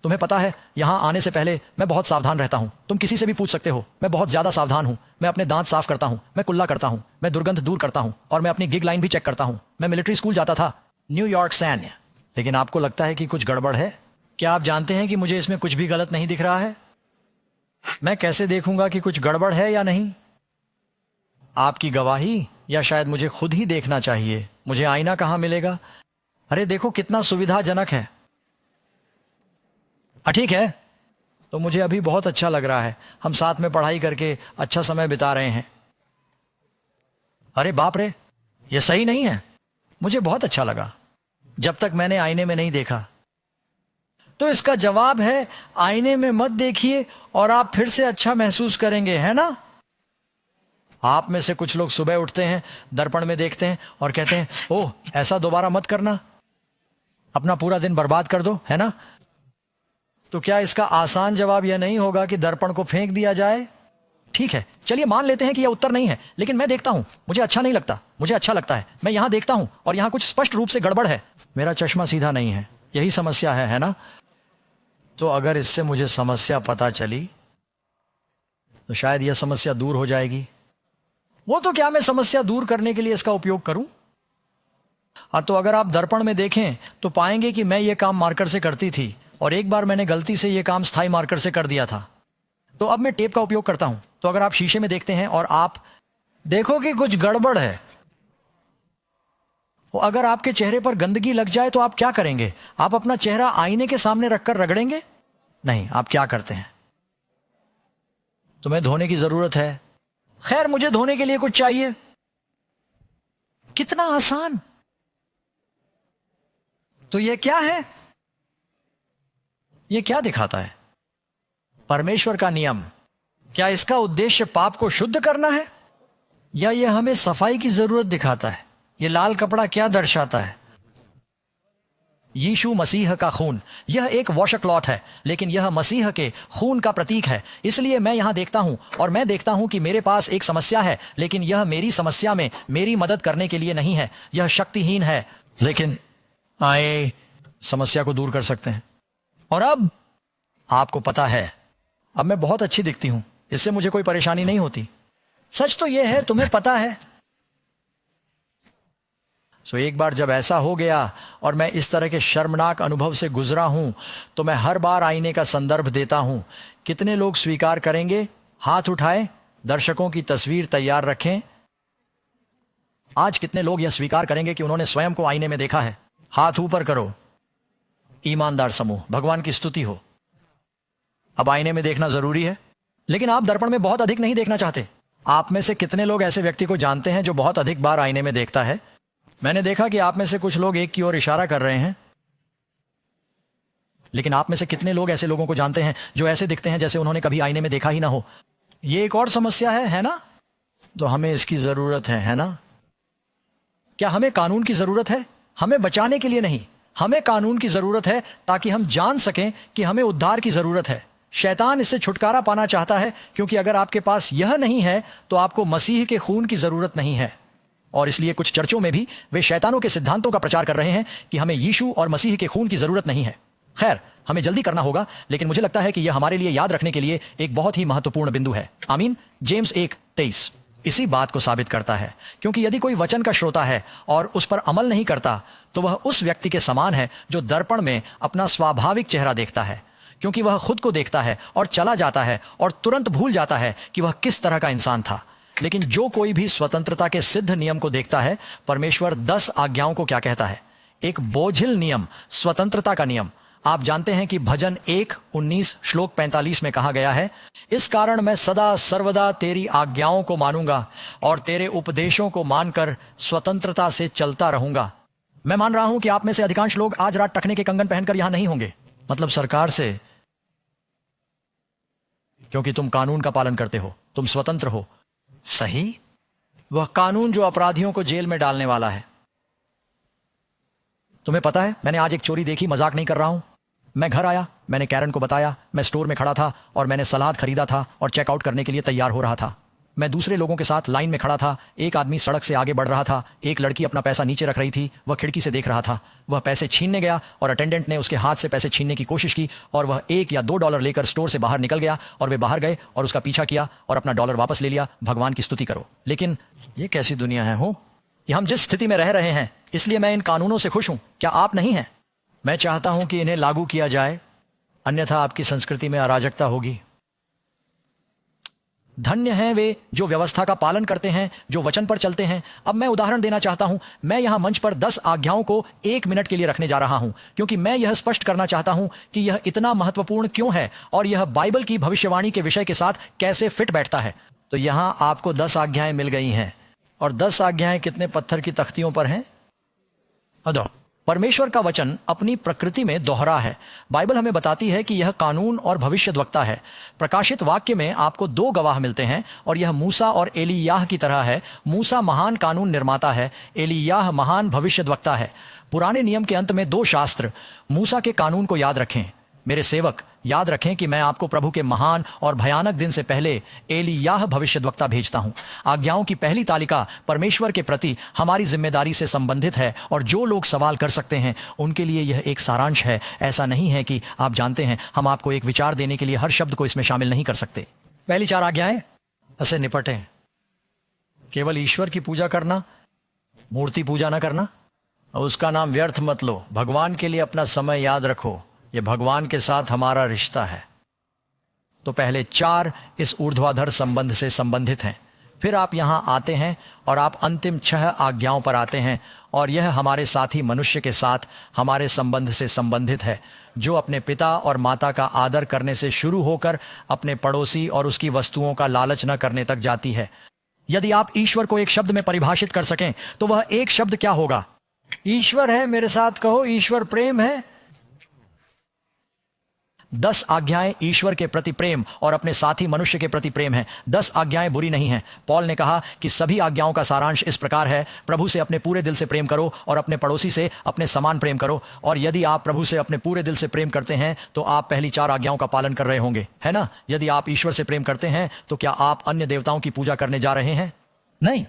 तुम्हें पता है, यहां आने से पहले मैं बहुत सावधान रहता हूं। तुम किसी से भी पूछ सकते हो, मैं बहुत ज्यादा सावधान हूं। मैं अपने दांत साफ करता हूं, मैं कुल्ला करता हूं, मैं दुर्गंध दूर करता हूं, और मैं अपनी गिग लाइन भी चेक करता हूं। मैं मिलिट्री स्कूल जाता था, न्यूयॉर्क सैन्य। लेकिन आपको लगता है कि कुछ गड़बड़ है? क्या आप जानते हैं कि मुझे इसमें कुछ भी गलत नहीं दिख रहा है? मैं कैसे देखूंगा कि कुछ गड़बड़ है या नहीं? आपकी गवाही, या शायद मुझे खुद ही देखना चाहिए? मुझे आईना कहां मिलेगा? अरे देखो कितना सुविधाजनक है। ठीक है, तो मुझे अभी बहुत अच्छा लग रहा है। हम साथ में पढ़ाई करके अच्छा समय बिता रहे हैं। अरे बाप रे, ये सही नहीं है। मुझे बहुत अच्छा लगा जब तक मैंने आईने में नहीं देखा। तो इसका जवाब है, आईने में मत देखिए और आप फिर से अच्छा महसूस करेंगे, है ना? आप में से कुछ लोग सुबह उठते हैं, दर्पण में देखते हैं और कहते हैं, ओह ऐसा दोबारा मत करना, अपना पूरा दिन बर्बाद कर दो, है ना? तो क्या इसका आसान जवाब यह नहीं होगा कि दर्पण को फेंक दिया जाए? ठीक है, चलिए मान लेते हैं कि यह उत्तर नहीं है, लेकिन मैं देखता हूं, मुझे अच्छा नहीं लगता, मुझे अच्छा लगता है। मैं यहां देखता हूं और यहां कुछ स्पष्ट रूप से गड़बड़ है। मेरा चश्मा सीधा नहीं है, यही समस्या है ना? तो अगर इससे मुझे समस्या पता चली तो शायद यह समस्या दूर हो जाएगी। वो तो क्या मैं समस्या दूर करने के लिए इसका उपयोग करूं? हाँ, तो अगर आप दर्पण में देखें तो पाएंगे कि मैं ये काम मार्कर से करती थी, और एक बार मैंने गलती से ये काम स्थायी मार्कर से कर दिया था। तो अब मैं टेप का उपयोग करता हूं। तो अगर आप शीशे में देखते हैं और आप देखो कि कुछ गड़बड़ है, अगर आपके चेहरे पर गंदगी लग जाए तो आप क्या करेंगे? आप अपना चेहरा आईने के सामने रखकर रगड़ेंगे? नहीं, आप क्या करते हैं? तुम्हें धोने की जरूरत है। खैर, मुझे धोने के लिए कुछ चाहिए। कितना आसान। तो यह क्या है? यह क्या दिखाता है? परमेश्वर का नियम। क्या इसका उद्देश्य पाप को शुद्ध करना है, या यह हमें सफाई की जरूरत दिखाता है? यह लाल कपड़ा क्या दर्शाता है? यीशु मसीह का खून। यह एक वॉशक्लॉथ है, लेकिन यह मसीह के खून का प्रतीक है। इसलिए मैं यहां देखता हूं और मैं देखता हूं कि मेरे पास एक समस्या है, लेकिन यह मेरी समस्या में मेरी मदद करने के लिए नहीं है। यह शक्तिहीन है, लेकिन आए समस्या को दूर कर सकते हैं। और अब आपको पता है, अब मैं बहुत अच्छी दिखती हूं, इससे मुझे कोई परेशानी नहीं होती। सच तो यह है, तुम्हें पता है। सो एक बार जब ऐसा हो गया और मैं इस तरह के शर्मनाक अनुभव से गुजरा हूं, तो मैं हर बार आईने का संदर्भ देता हूं। कितने लोग स्वीकार करेंगे? हाथ उठाएं, दर्शकों की तस्वीर तैयार रखें। आज कितने लोग यह स्वीकार करेंगे कि उन्होंने स्वयं को आईने में देखा है? हाथ ऊपर करो। ईमानदार समूह, भगवान की स्तुति हो। अब आईने में देखना जरूरी है, लेकिन आप दर्पण में बहुत अधिक नहीं देखना चाहते। आप में से कितने लोग ऐसे व्यक्ति को जानते हैं जो बहुत अधिक बार आईने में देखता है? मैंने देखा कि आप में से कुछ लोग एक की ओर इशारा कर रहे हैं, लेकिन आप में से कितने लोग ऐसे लोगों को जानते हैं जो ऐसे दिखते हैं जैसे उन्होंने कभी आईने में देखा ही ना हो? ये एक और समस्या है ना? तो हमें इसकी जरूरत है ना? क्या हमें कानून की जरूरत है? हमें बचाने के लिए नहीं, हमें कानून की जरूरत है ताकि हम जान सकें कि हमें उद्धार की जरूरत है। शैतान इससे छुटकारा पाना चाहता है, क्योंकि अगर आपके पास यह नहीं है तो आपको मसीह के खून की जरूरत नहीं है। और इसलिए कुछ चर्चों में भी वे शैतानों के सिद्धांतों का प्रचार कर रहे हैं कि हमें यीशु और मसीह के खून की जरूरत नहीं है। खैर, हमें जल्दी करना होगा, लेकिन मुझे लगता है कि यह हमारे लिए याद रखने के लिए एक बहुत ही महत्वपूर्ण बिंदु है। आमीन। जेम्स 1:23 इसी बात को साबित करता है, क्योंकि यदि कोई वचन का श्रोता है और उस पर अमल नहीं करता, तो वह उस व्यक्ति के समान है जो दर्पण में अपना स्वाभाविक चेहरा देखता है, क्योंकि वह खुद को देखता है और चला जाता है और तुरंत भूल जाता है कि वह किस तरह का इंसान था। लेकिन जो कोई भी स्वतंत्रता के सिद्ध नियम को देखता है, परमेश्वर 10 आज्ञाओं को क्या कहता है? एक बोझिल नियम, स्वतंत्रता का नियम। आप जानते हैं कि भजन 1:19 श्लोक 45 में कहा गया है, इस कारण मैं सदा सर्वदा तेरी आज्ञाओं को मानूंगा और तेरे उपदेशों को मानकर स्वतंत्रता से चलता रहूंगा। मैं मान रहा हूं कि आप में से अधिकांश लोग आज रात टखने के कंगन पहनकर यहां नहीं होंगे, मतलब सरकार से, क्योंकि तुम कानून का पालन करते हो, तुम स्वतंत्र हो। सही, वह कानून जो अपराधियों को जेल में डालने वाला है। तुम्हें पता है, मैंने आज एक चोरी देखी, मजाक नहीं कर रहा हूं। मैं घर आया, मैंने कैरन को बताया, मैं स्टोर में खड़ा था और मैंने सलाद खरीदा था और चेकआउट करने के लिए तैयार हो रहा था। मैं दूसरे लोगों के साथ लाइन में खड़ा था। एक आदमी सड़क से आगे बढ़ रहा था। एक लड़की अपना पैसा नीचे रख रही थी। वह खिड़की से देख रहा था। वह पैसे छीनने गया और अटेंडेंट ने उसके हाथ से पैसे छीनने की कोशिश की और वह $1 या $2 लेकर स्टोर से बाहर निकल गया और वे बाहर गए और उसका पीछा किया और अपना डॉलर वापस ले लिया। भगवान की स्तुति करो। लेकिन ये कैसी दुनिया है हो? ये हम जिस स्थिति में रह रहे हैं, इसलिए मैं इन कानूनों से खुश हूं। क्या आप नहीं हैं? मैं चाहता हूं कि इन्हें लागू किया जाए, अन्यथा आपकी संस्कृति में अराजकता होगी। धन्य हैं वे जो व्यवस्था का पालन करते हैं, जो वचन पर चलते हैं। अब मैं उदाहरण देना चाहता हूं। मैं यहां मंच पर 10 आज्ञाओं को 1 मिनट के लिए रखने जा रहा हूं, क्योंकि मैं यह स्पष्ट करना चाहता हूं कि यह इतना महत्वपूर्ण क्यों है और यह बाइबल की भविष्यवाणी के विषय के साथ कैसे फिट बैठता है। तो यहां आपको 10 आज्ञाएं मिल गई हैं और 10 आज्ञाएं कितने पत्थर की तख्तियों पर हैं? अदो परमेश्वर का वचन अपनी प्रकृति में दोहरा है। बाइबल हमें बताती है कि यह कानून और भविष्यद्वक्ता है। प्रकाशित वाक्य में आपको 2 गवाह मिलते हैं और यह मूसा और एलियाह की तरह है। मूसा महान कानून निर्माता है, एलियाह महान भविष्यद्वक्ता है। पुराने नियम के अंत में 2 शास्त्र। मूसा के कानून को याद रखें मेरे सेवक, याद रखें कि मैं आपको प्रभु के महान और भयानक दिन से पहले एलियाह भविष्यद्वक्ता भेजता हूं। आज्ञाओं की पहली तालिका परमेश्वर के प्रति हमारी जिम्मेदारी से संबंधित है और जो लोग सवाल कर सकते हैं उनके लिए यह एक सारांश है। ऐसा नहीं है कि आप जानते हैं, हम आपको एक विचार देने के लिए हर शब्द को इसमें शामिल नहीं कर सकते। पहली 4 आज्ञाएं ऐसे निपटें। केवल ईश्वर की पूजा करना, मूर्ति पूजा ना करना, उसका नाम व्यर्थ मत लो। भगवान के लिए अपना समय याद रखो, ये भगवान के साथ हमारा रिश्ता है। तो पहले 4 इस ऊर्ध्वाधर संबंध से संबंधित हैं। फिर आप यहां आते हैं और आप अंतिम 6 आज्ञाओं पर आते हैं और यह हमारे साथी मनुष्य के साथ हमारे संबंध से संबंधित है, जो अपने पिता और माता का आदर करने से शुरू होकर अपने पड़ोसी और उसकी वस्तुओं का लालच न करने तक जाती है। यदि आप ईश्वर को एक शब्द में परिभाषित कर सकें तो वह एक शब्द क्या होगा? ईश्वर है। मेरे साथ कहो, ईश्वर प्रेम है। 10 आज्ञाएं ईश्वर के प्रति प्रेम और अपने साथी मनुष्य के प्रति प्रेम है। 10 आज्ञाएं बुरी नहीं हैं। पौल ने कहा कि सभी आज्ञाओं का सारांश इस प्रकार है, प्रभु से अपने पूरे दिल से प्रेम करो और अपने पड़ोसी से अपने समान प्रेम करो। और यदि आप प्रभु से अपने पूरे दिल से प्रेम करते हैं तो आप पहली 4 आज्ञाओं का पालन कर रहे होंगे, है ना? यदि आप ईश्वर से प्रेम करते हैं तो क्या आप अन्य देवताओं की पूजा करने जा रहे हैं? नहीं।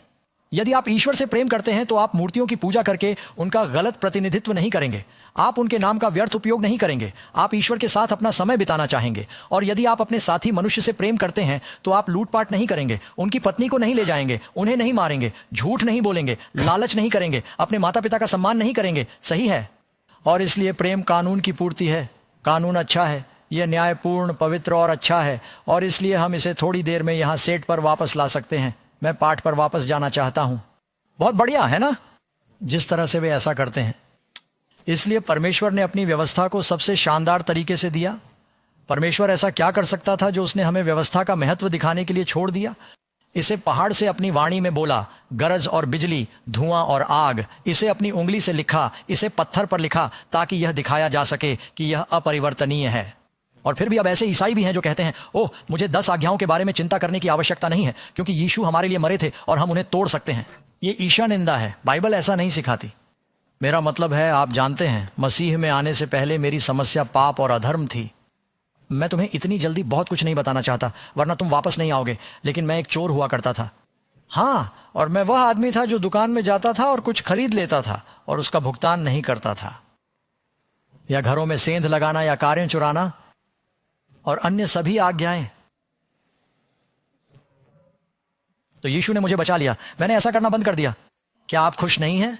यदि आप ईश्वर से प्रेम करते हैं तो आप मूर्तियों की पूजा करके उनका गलत प्रतिनिधित्व नहीं करेंगे। आप उनके नाम का व्यर्थ उपयोग नहीं करेंगे। आप ईश्वर के साथ अपना समय बिताना चाहेंगे। और यदि आप अपने साथी मनुष्य से प्रेम करते हैं तो आप लूटपाट नहीं करेंगे, उनकी पत्नी को नहीं ले जाएंगे, उन्हें नहीं मारेंगे, झूठ नहीं बोलेंगे, लालच नहीं करेंगे, अपने माता पिता का सम्मान नहीं करेंगे। सही है। और इसलिए प्रेम कानून की पूर्ति है। कानून अच्छा है, यह न्यायपूर्ण, पवित्र और अच्छा है, और इसलिए हम इसे थोड़ी देर में यहाँ सेट पर वापस ला सकते हैं। मैं पाठ पर वापस जाना चाहता हूं। बहुत बढ़िया है ना, जिस तरह से वे ऐसा करते हैं। इसलिए परमेश्वर ने अपनी व्यवस्था को सबसे शानदार तरीके से दिया। परमेश्वर ऐसा क्या कर सकता था जो उसने हमें व्यवस्था का महत्व दिखाने के लिए छोड़ दिया? इसे पहाड़ से अपनी वाणी में बोला, गरज और बिजली, धुआं और आग। इसे अपनी उंगली से लिखा, इसे पत्थर पर लिखा, ताकि यह दिखाया जा सके कि यह अपरिवर्तनीय है। और फिर भी अब ऐसे ईसाई भी हैं जो कहते हैं, ओह, मुझे 10 आज्ञाओं के बारे में चिंता करने की आवश्यकता नहीं है, क्योंकि यीशु हमारे लिए मरे थे और हम उन्हें तोड़ सकते हैं। ये ईशा निंदा है। बाइबल ऐसा नहीं सिखाती। मेरा मतलब है, आप जानते हैं, मसीह में आने से पहले मेरी समस्या पाप और अधर्म थी। मैं तुम्हें इतनी जल्दी बहुत कुछ नहीं बताना चाहता, वरना तुम वापस नहीं आओगे। लेकिन मैं एक चोर हुआ करता था। हाँ, और मैं वह आदमी था जो दुकान में जाता था और कुछ खरीद लेता था और उसका भुगतान नहीं करता था, या घरों में सेंध लगाना या कारें चुराना और अन्य सभी आज्ञाएं। तो यीशु ने मुझे बचा लिया। मैंने ऐसा करना बंद कर दिया। क्या आप खुश नहीं हैं?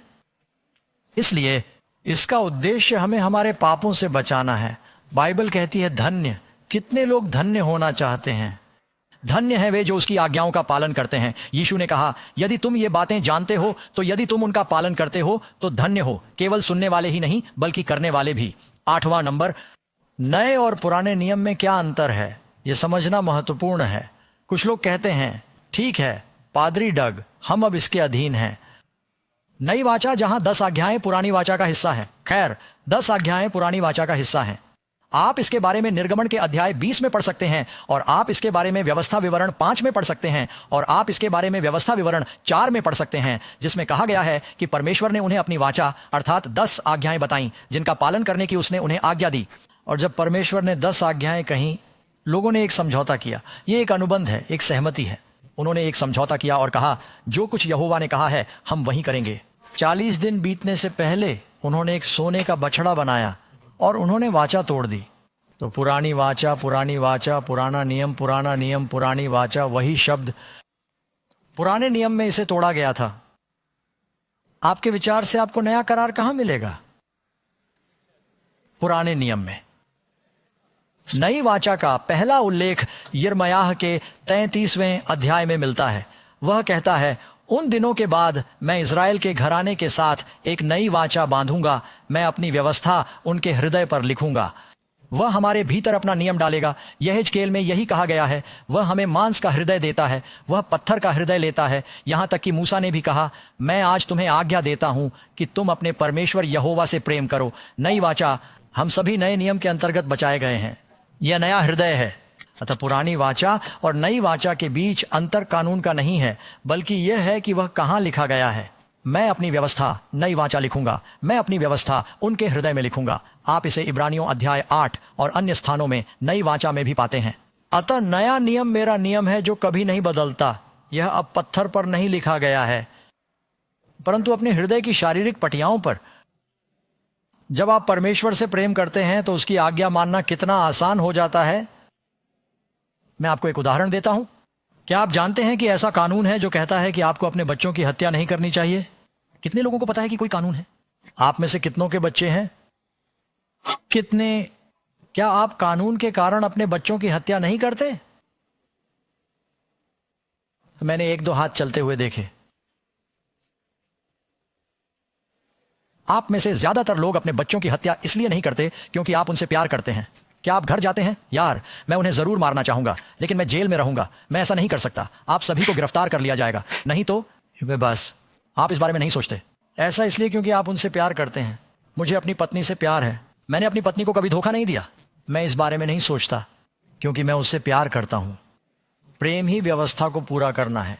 इसलिए इसका उद्देश्य हमें हमारे पापों से बचाना है। बाइबल कहती है धन्य। कितने लोग धन्य होना चाहते हैं? धन्य है वे जो उसकी आज्ञाओं का पालन करते हैं। यीशु ने कहा, यदि तुम ये बातें जानते हो, तो यदि तुम उनका पालन करते हो तो धन्य हो। केवल सुनने वाले ही नहीं, बल्कि करने वाले भी। 8वां नंबर, नए और पुराने नियम में क्या अंतर है, यह समझना महत्वपूर्ण है। कुछ लोग कहते हैं, ठीक है पादरी डग, हम अब इसके अधीन हैं। नई वाचा जहां 10 आज्ञाएं पुरानी वाचा का हिस्सा है। खैर, 10 आज्ञाएं पुरानी वाचा का हिस्सा हैं। आप इसके बारे में निर्गमन के अध्याय 20 में पढ़ सकते हैं, और आप इसके बारे में व्यवस्था विवरण 5 में पढ़ सकते हैं, और आप इसके बारे में व्यवस्था विवरण 4 में पढ़ सकते हैं, जिसमें कहा गया है कि परमेश्वर ने उन्हें अपनी वाचा अर्थात 10 आज्ञाएं बताई, जिनका पालन करने की उसने उन्हें आज्ञा दी। और जब परमेश्वर ने 10 आज्ञाएं कहीं, लोगों ने एक समझौता किया। ये एक अनुबंध है, एक सहमति है। उन्होंने एक समझौता किया और कहा जो कुछ यहोवा ने कहा है हम वही करेंगे। 40 दिन बीतने से पहले उन्होंने एक सोने का बछड़ा बनाया और उन्होंने वाचा तोड़ दी। तो पुरानी वाचा, पुराना नियम, पुरानी वाचा, वही शब्द पुराने नियम में इसे तोड़ा गया था। आपके विचार से आपको नया करार कहां मिलेगा? पुराने नियम में। नई वाचा का पहला उल्लेख यिर्मयाह के 33वें अध्याय में मिलता है। वह कहता है, उन दिनों के बाद मैं इज़राइल के घराने के साथ एक नई वाचा बांधूंगा, मैं अपनी व्यवस्था उनके हृदय पर लिखूंगा, वह हमारे भीतर अपना नियम डालेगा। यहेजकेल में यही कहा गया है, वह हमें मांस का हृदय देता है, वह पत्थर का हृदय लेता है। यहां तक कि मूसा ने भी कहा, मैं आज तुम्हें आज्ञा देता हूं कि तुम अपने परमेश्वर यहोवा से प्रेम करो। नई वाचा, हम सभी नए नियम के अंतर्गत बचाए गए हैं। यह नया हृदय है। अतः पुरानी वाचा और नई वाचा के बीच अंतर कानून का नहीं है, बल्कि यह है कि वह कहाँ लिखा गया है। मैं अपनी व्यवस्था नई वाचा लिखूंगा, मैं अपनी व्यवस्था उनके हृदय में लिखूंगा। आप इसे इब्रानियों अध्याय 8 और अन्य स्थानों में नई वाचा में भी पाते हैं। अतः नया नियम मेरा नियम है जो कभी नहीं बदलता। यह अब पत्थर पर नहीं लिखा गया है, परंतु अपने हृदय की शारीरिक पटियाओं पर। जब आप परमेश्वर से प्रेम करते हैं तो उसकी आज्ञा मानना कितना आसान हो जाता है। मैं आपको एक उदाहरण देता हूं। क्या आप जानते हैं कि ऐसा कानून है जो कहता है कि आपको अपने बच्चों की हत्या नहीं करनी चाहिए? कितने लोगों को पता है कि कोई कानून है? आप में से कितनों के बच्चे हैं? कितने? क्या आप कानून के कारण अपने बच्चों की हत्या नहीं करते? मैंने 1-2 हाथ चलते हुए देखे। आप में से ज्यादातर लोग अपने बच्चों की हत्या इसलिए नहीं करते क्योंकि आप उनसे प्यार करते हैं। क्या आप घर जाते हैं, यार मैं उन्हें जरूर मारना चाहूंगा लेकिन मैं जेल में रहूंगा, मैं ऐसा नहीं कर सकता, आप सभी को गिरफ्तार कर लिया जाएगा, नहीं तो बस। आप इस बारे में नहीं सोचते। ऐसा इसलिए क्योंकि आप उनसे प्यार करते हैं। मुझे अपनी पत्नी से प्यार है, मैंने अपनी पत्नी को कभी धोखा नहीं दिया। मैं इस बारे में नहीं सोचता क्योंकि मैं उससे प्यार करता हूं। प्रेम ही व्यवस्था को पूरा करना है।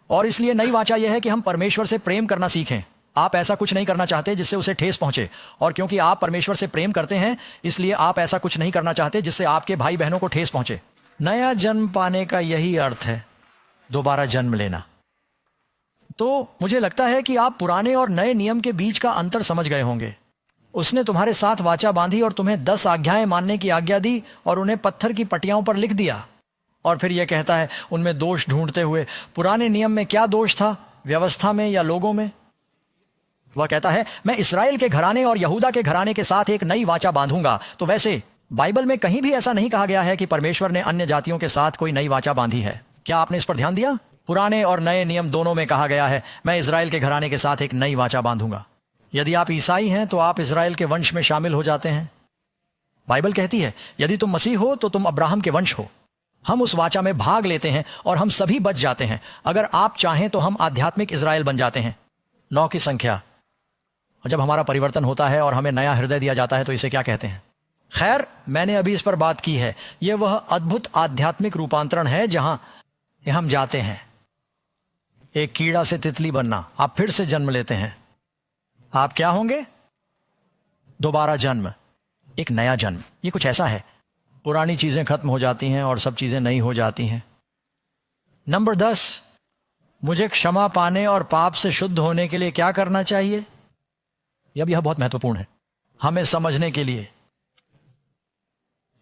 और इसलिए नई वाचा यह है कि हम परमेश्वर से प्रेम करना सीखें। आप ऐसा कुछ नहीं करना चाहते जिससे उसे ठेस पहुंचे, और क्योंकि आप परमेश्वर से प्रेम करते हैं इसलिए आप ऐसा कुछ नहीं करना चाहते जिससे आपके भाई बहनों को ठेस पहुंचे। नया जन्म पाने का यही अर्थ है, दोबारा जन्म लेना। तो मुझे लगता है कि आप पुराने और नए नियम के बीच का अंतर समझ गए होंगे। उसने तुम्हारे साथ वाचा बांधी और तुम्हें 10 आज्ञाएं मानने की आज्ञा दी और उन्हें पत्थर की पटियाओं पर लिख दिया। और फिर यह कहता है उनमें दोष ढूंढते हुए, पुराने नियम में क्या दोष था, व्यवस्था में या लोगों में? वह कहता है मैं इस्राएल के घराने और यहूदा के घराने के साथ एक नई वाचा बांधूंगा। तो वैसे बाइबल में कहीं भी ऐसा नहीं कहा गया है कि परमेश्वर ने अन्य जातियों के साथ कोई नई वाचा बांधी है। क्या आपने इस पर ध्यान दिया? पुराने और नए नियम दोनों में कहा गया है मैं इस्राएल के घराने के साथ एक नई वाचा बांधूंगा। यदि आप ईसाई हैं तो आप इस्राएल के वंश में शामिल हो जाते हैं। बाइबल कहती है यदि तुम मसीह हो तो तुम अब्राहम के वंश हो। हम उस वाचा में भाग लेते हैं और हम सभी बच जाते हैं। अगर आप चाहें तो हम आध्यात्मिक इस्राएल बन जाते हैं। 9 की संख्या। और जब हमारा परिवर्तन होता है और हमें नया हृदय दिया जाता है तो इसे क्या कहते हैं? खैर, मैंने अभी इस पर बात की है। यह वह अद्भुत आध्यात्मिक रूपांतरण है जहां हम जाते हैं। एक कीड़ा से तितली बनना, आप फिर से जन्म लेते हैं। आप क्या होंगे? दोबारा जन्म, एक नया जन्म। ये कुछ ऐसा है, पुरानी चीजें खत्म हो जाती हैं और सब चीजें नई हो जाती हैं। नंबर 10, मुझे क्षमा पाने और पाप से शुद्ध होने के लिए क्या करना चाहिए? यह बहुत महत्वपूर्ण है हमें समझने के लिए।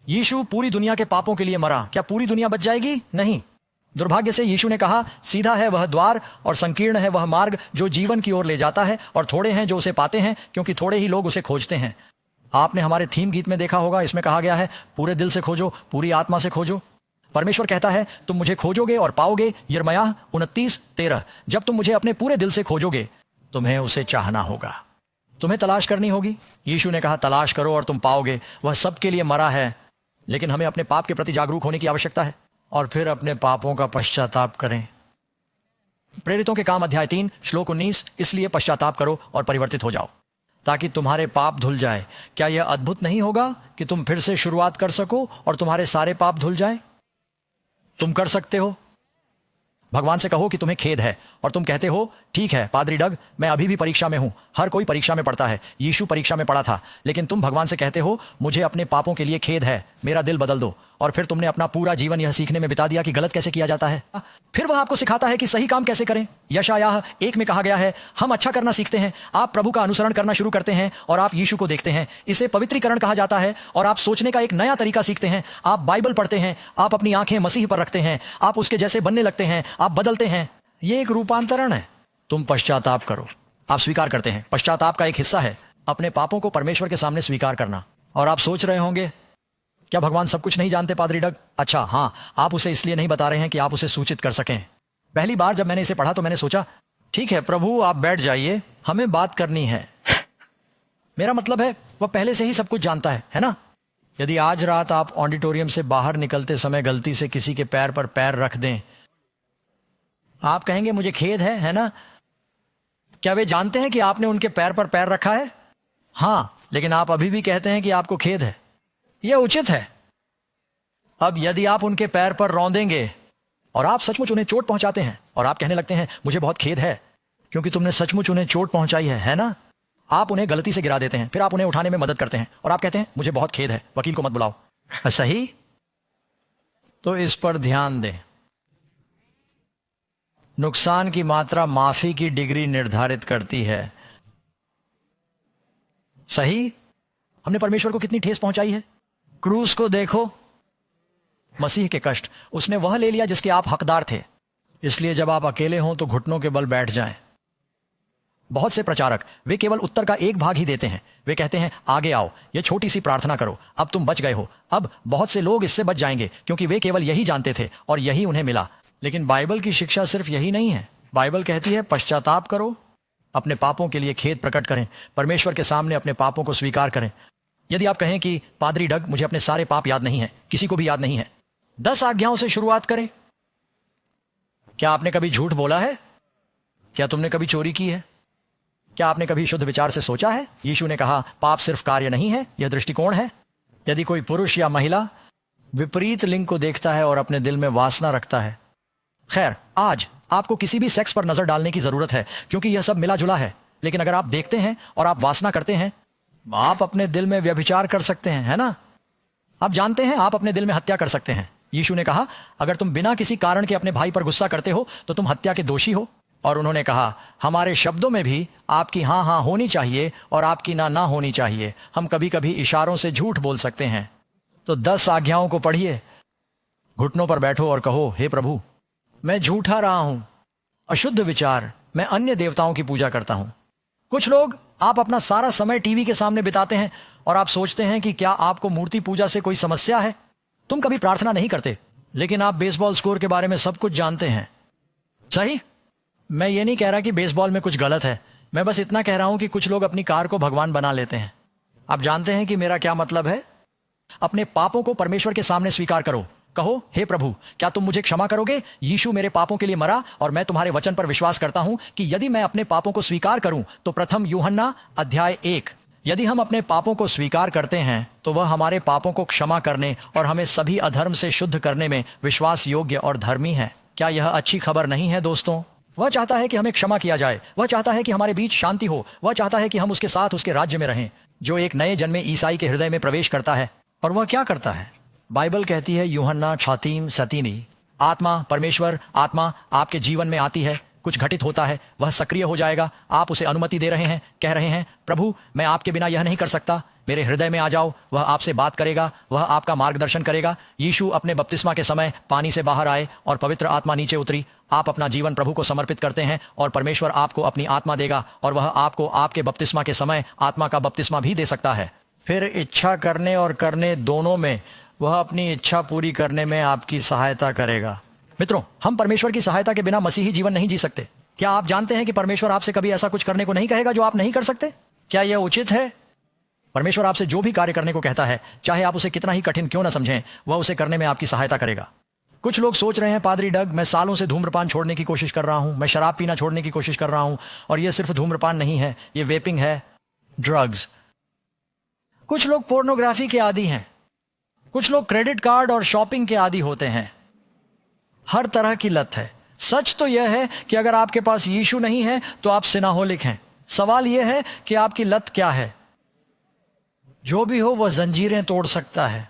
यीशु पूरी दुनिया के पापों के लिए मरा। क्या पूरी दुनिया बच जाएगी? नहीं। दुर्भाग्य से यीशु ने कहा सीधा है वह द्वार और संकीर्ण है वह मार्ग जो जीवन की ओर ले जाता है, और थोड़े हैं जो उसे पाते हैं, क्योंकि थोड़े ही लोग उसे खोजते हैं। आपने हमारे थीम गीत में देखा होगा, इसमें कहा गया है पूरे दिल से खोजो, पूरी आत्मा से खोजो। परमेश्वर कहता है तुम मुझे खोजोगे और पाओगे। यिर्मयाह 29:13। जब तुम मुझे अपने पूरे दिल से खोजोगे तुम्हें उसे चाहना होगा, तुम्हें तलाश करनी होगी। यीशु ने कहा तलाश करो और तुम पाओगे। वह सबके लिए मरा है, लेकिन हमें अपने पाप के प्रति जागरूक होने की आवश्यकता है और फिर अपने पापों का पश्चाताप करें। प्रेरितों के काम अध्याय 3 श्लोक 19। इसलिए पश्चाताप करो और परिवर्तित हो जाओ ताकि तुम्हारे पाप धुल जाए। क्या यह अद्भुत नहीं होगा कि तुम फिर से शुरुआत कर सको और तुम्हारे सारे पाप धुल जाए? तुम कर सकते हो। भगवान से कहो कि तुम्हें खेद है और तुम कहते हो ठीक है पादरी डग, मैं अभी भी परीक्षा में हूं। हर कोई परीक्षा में पढ़ता है, यीशु परीक्षा में पढ़ा था। लेकिन तुम भगवान से कहते हो मुझे अपने पापों के लिए खेद है, मेरा दिल बदल दो। और फिर तुमने अपना पूरा जीवन यह सीखने में बिता दिया कि गलत कैसे किया जाता है। फिर वह आपको सिखाता है कि सही काम कैसे करें। यशायाह 1 में कहा गया है, हम अच्छा करना सीखते हैं, आप प्रभु का अनुसरण करना शुरू करते हैं और आप यीशु को देखते हैं। इसे पवित्रीकरण कहा जाता है और आप सोचने का एक नया तरीका सीखते हैं। आप बाइबल पढ़ते हैं, आप अपनी आंखें मसीह पर रखते हैं, आप उसके जैसे बनने लगते हैं, आप बदलते हैं। ये एक रूपांतरण है। तुम पश्चाताप करो, आप स्वीकार करते हैं। पश्चाताप का एक हिस्सा है अपने पापों को परमेश्वर के सामने स्वीकार करना। और आप सोच रहे होंगे क्या भगवान सब कुछ नहीं जानते पादरी डग? अच्छा हाँ, आप उसे इसलिए नहीं बता रहे हैं कि आप उसे सूचित कर सकें। पहली बार जब मैंने इसे पढ़ा तो मैंने सोचा ठीक है प्रभु आप बैठ जाइए, हमें बात करनी है। मेरा मतलब है वह पहले से ही सब कुछ जानता है ना? यदि आज रात आप ऑडिटोरियम से बाहर निकलते समय गलती से किसी के पैर पर पैर रख दें, आप कहेंगे मुझे खेद है ना? क्या वे जानते हैं कि आपने उनके पैर पर पैर रखा है? हाँ, लेकिन आप अभी भी कहते हैं कि आपको खेद है। यह उचित है। अब यदि आप उनके पैर पर रौंदेंगे और आप सचमुच उन्हें चोट पहुंचाते हैं और आप कहने लगते हैं मुझे बहुत खेद है क्योंकि तुमने सचमुच उन्हें चोट पहुंचाई है ना? आप उन्हें गलती से गिरा देते हैं, फिर आप उन्हें उठाने में मदद करते हैं और आप कहते हैं मुझे बहुत खेद है, वकील को मत बुलाओ। सही? तो इस पर ध्यान दें। नुकसान की मात्रा माफी की डिग्री निर्धारित करती है। सही? हमने परमेश्वर को कितनी ठेस पहुंचाई है। क्रूस को देखो, मसीह के कष्ट उसने वह ले लिया जिसके आप हकदार थे। इसलिए जब आप अकेले हों तो घुटनों के बल बैठ जाएं। बहुत से प्रचारक वे केवल उत्तर का एक भाग ही देते हैं। वे कहते हैं आगे आओ, ये छोटी सी प्रार्थना करो, अब तुम बच गए हो। अब बहुत से लोग इससे बच जाएंगे क्योंकि वे केवल यही जानते थे और यही उन्हें मिला। लेकिन बाइबल की शिक्षा सिर्फ यही नहीं है। बाइबल कहती है पश्चाताप करो, अपने पापों के लिए खेद प्रकट करें, परमेश्वर के सामने अपने पापों को स्वीकार करें। यदि आप कहें कि पादरी डग मुझे अपने सारे पाप याद नहीं है, किसी को भी याद नहीं है, 10 आज्ञाओं से शुरुआत करें। क्या आपने कभी झूठ बोला है? क्या तुमने कभी चोरी की है? क्या आपने कभी शुद्ध विचार से सोचा है? यीशु ने कहा पाप सिर्फ कार्य नहीं है, यह दृष्टिकोण है। यदि कोई पुरुष या महिला विपरीत लिंग को देखता है और अपने दिल में वासना रखता है, खैर आज आपको किसी भी सेक्स पर नजर डालने की जरूरत है क्योंकि यह सब मिला जुला है। लेकिन अगर आप देखते हैं और आप वासना करते हैं, आप अपने दिल में व्यभिचार कर सकते हैं, है ना? आप जानते हैं आप अपने दिल में हत्या कर सकते हैं। यीशु ने कहा अगर तुम बिना किसी कारण के अपने भाई पर गुस्सा करते हो तो तुम हत्या के दोषी हो। और उन्होंने कहा हमारे शब्दों में भी आपकी हाँ हाँ होनी चाहिए और आपकी ना ना होनी चाहिए। हम कभी कभी इशारों से झूठ बोल सकते हैं। तो 10 आज्ञाओं को पढ़िए, घुटनों पर बैठो और कहो हे प्रभु मैं झूठा रहा हूं, अशुद्ध विचार, मैं अन्य देवताओं की पूजा करता हूं। कुछ लोग आप अपना सारा समय टीवी के सामने बिताते हैं और आप सोचते हैं कि क्या आपको मूर्ति पूजा से कोई समस्या है। तुम कभी प्रार्थना नहीं करते लेकिन आप बेसबॉल स्कोर के बारे में सब कुछ जानते हैं। सही? मैं ये नहीं कह रहा कि बेसबॉल में कुछ गलत है, मैं बस इतना कह रहा हूं कि कुछ लोग अपनी कार को भगवान बना लेते हैं। आप जानते हैं कि मेरा क्या मतलब है? अपने पापों को परमेश्वर के सामने स्वीकार करो। कहो हे प्रभु क्या तुम मुझे क्षमा करोगे? यीशु मेरे पापों के लिए मरा और मैं तुम्हारे वचन पर विश्वास करता हूं कि यदि मैं अपने पापों को स्वीकार करूं तो प्रथम यूहन्ना अध्याय 1, यदि हम अपने पापों को स्वीकार करते हैं तो वह हमारे पापों को क्षमा करने और हमें सभी अधर्म से शुद्ध करने में विश्वास योग्य और धर्मी है। क्या यह अच्छी खबर नहीं है दोस्तों? वह चाहता है कि हमें क्षमा किया जाए, वह चाहता है कि हमारे बीच शांति हो, वह चाहता है कि हम उसके साथ उसके राज्य में रहें जो एक नए जन्मे ईसाई के हृदय में प्रवेश करता है। और वह क्या करता है? बाइबल कहती है यूहन्ना 6:37, आत्मा, परमेश्वर आत्मा आपके जीवन में आती है, कुछ घटित होता है, वह सक्रिय हो जाएगा। आप उसे अनुमति दे रहे हैं, कह रहे हैं प्रभु मैं आपके बिना यह नहीं कर सकता, मेरे हृदय में आ जाओ। वह आपसे बात करेगा, वह आपका मार्गदर्शन करेगा। यीशु अपने बपतिस्मा के समय पानी से बाहर आए और पवित्र आत्मा नीचे उतरी। आप अपना जीवन प्रभु को समर्पित करते हैं और परमेश्वर आपको अपनी आत्मा देगा और वह आपको आपके बपतिस्मा के समय आत्मा का बपतिस्मा भी दे सकता है। फिर इच्छा करने और करने दोनों में वह अपनी इच्छा पूरी करने में आपकी सहायता करेगा। मित्रों, हम परमेश्वर की सहायता के बिना मसीही जीवन नहीं जी सकते। क्या आप जानते हैं कि परमेश्वर आपसे कभी ऐसा कुछ करने को नहीं कहेगा जो आप नहीं कर सकते? क्या यह उचित है? परमेश्वर आपसे जो भी कार्य करने को कहता है, चाहे आप उसे कितना ही कठिन क्यों न समझें, वह उसे करने में आपकी सहायता करेगा। कुछ लोग सोच रहे हैं पादरी डग मैं सालों से धूम्रपान छोड़ने की कोशिश कर रहा हूं, मैं शराब पीना छोड़ने की कोशिश कर रहा हूं, और यह सिर्फ धूम्रपान नहीं है, यह वेपिंग है, ड्रग्स। कुछ लोग पोर्नोग्राफी के आदी हैं, कुछ लोग क्रेडिट कार्ड और शॉपिंग के आदी होते हैं। हर तरह की लत है। सच तो यह है कि अगर आपके पास यीशु नहीं है तो आप सिनाहोलिक हैं। सवाल यह है कि आपकी लत क्या है। जो भी हो वह जंजीरें तोड़ सकता है।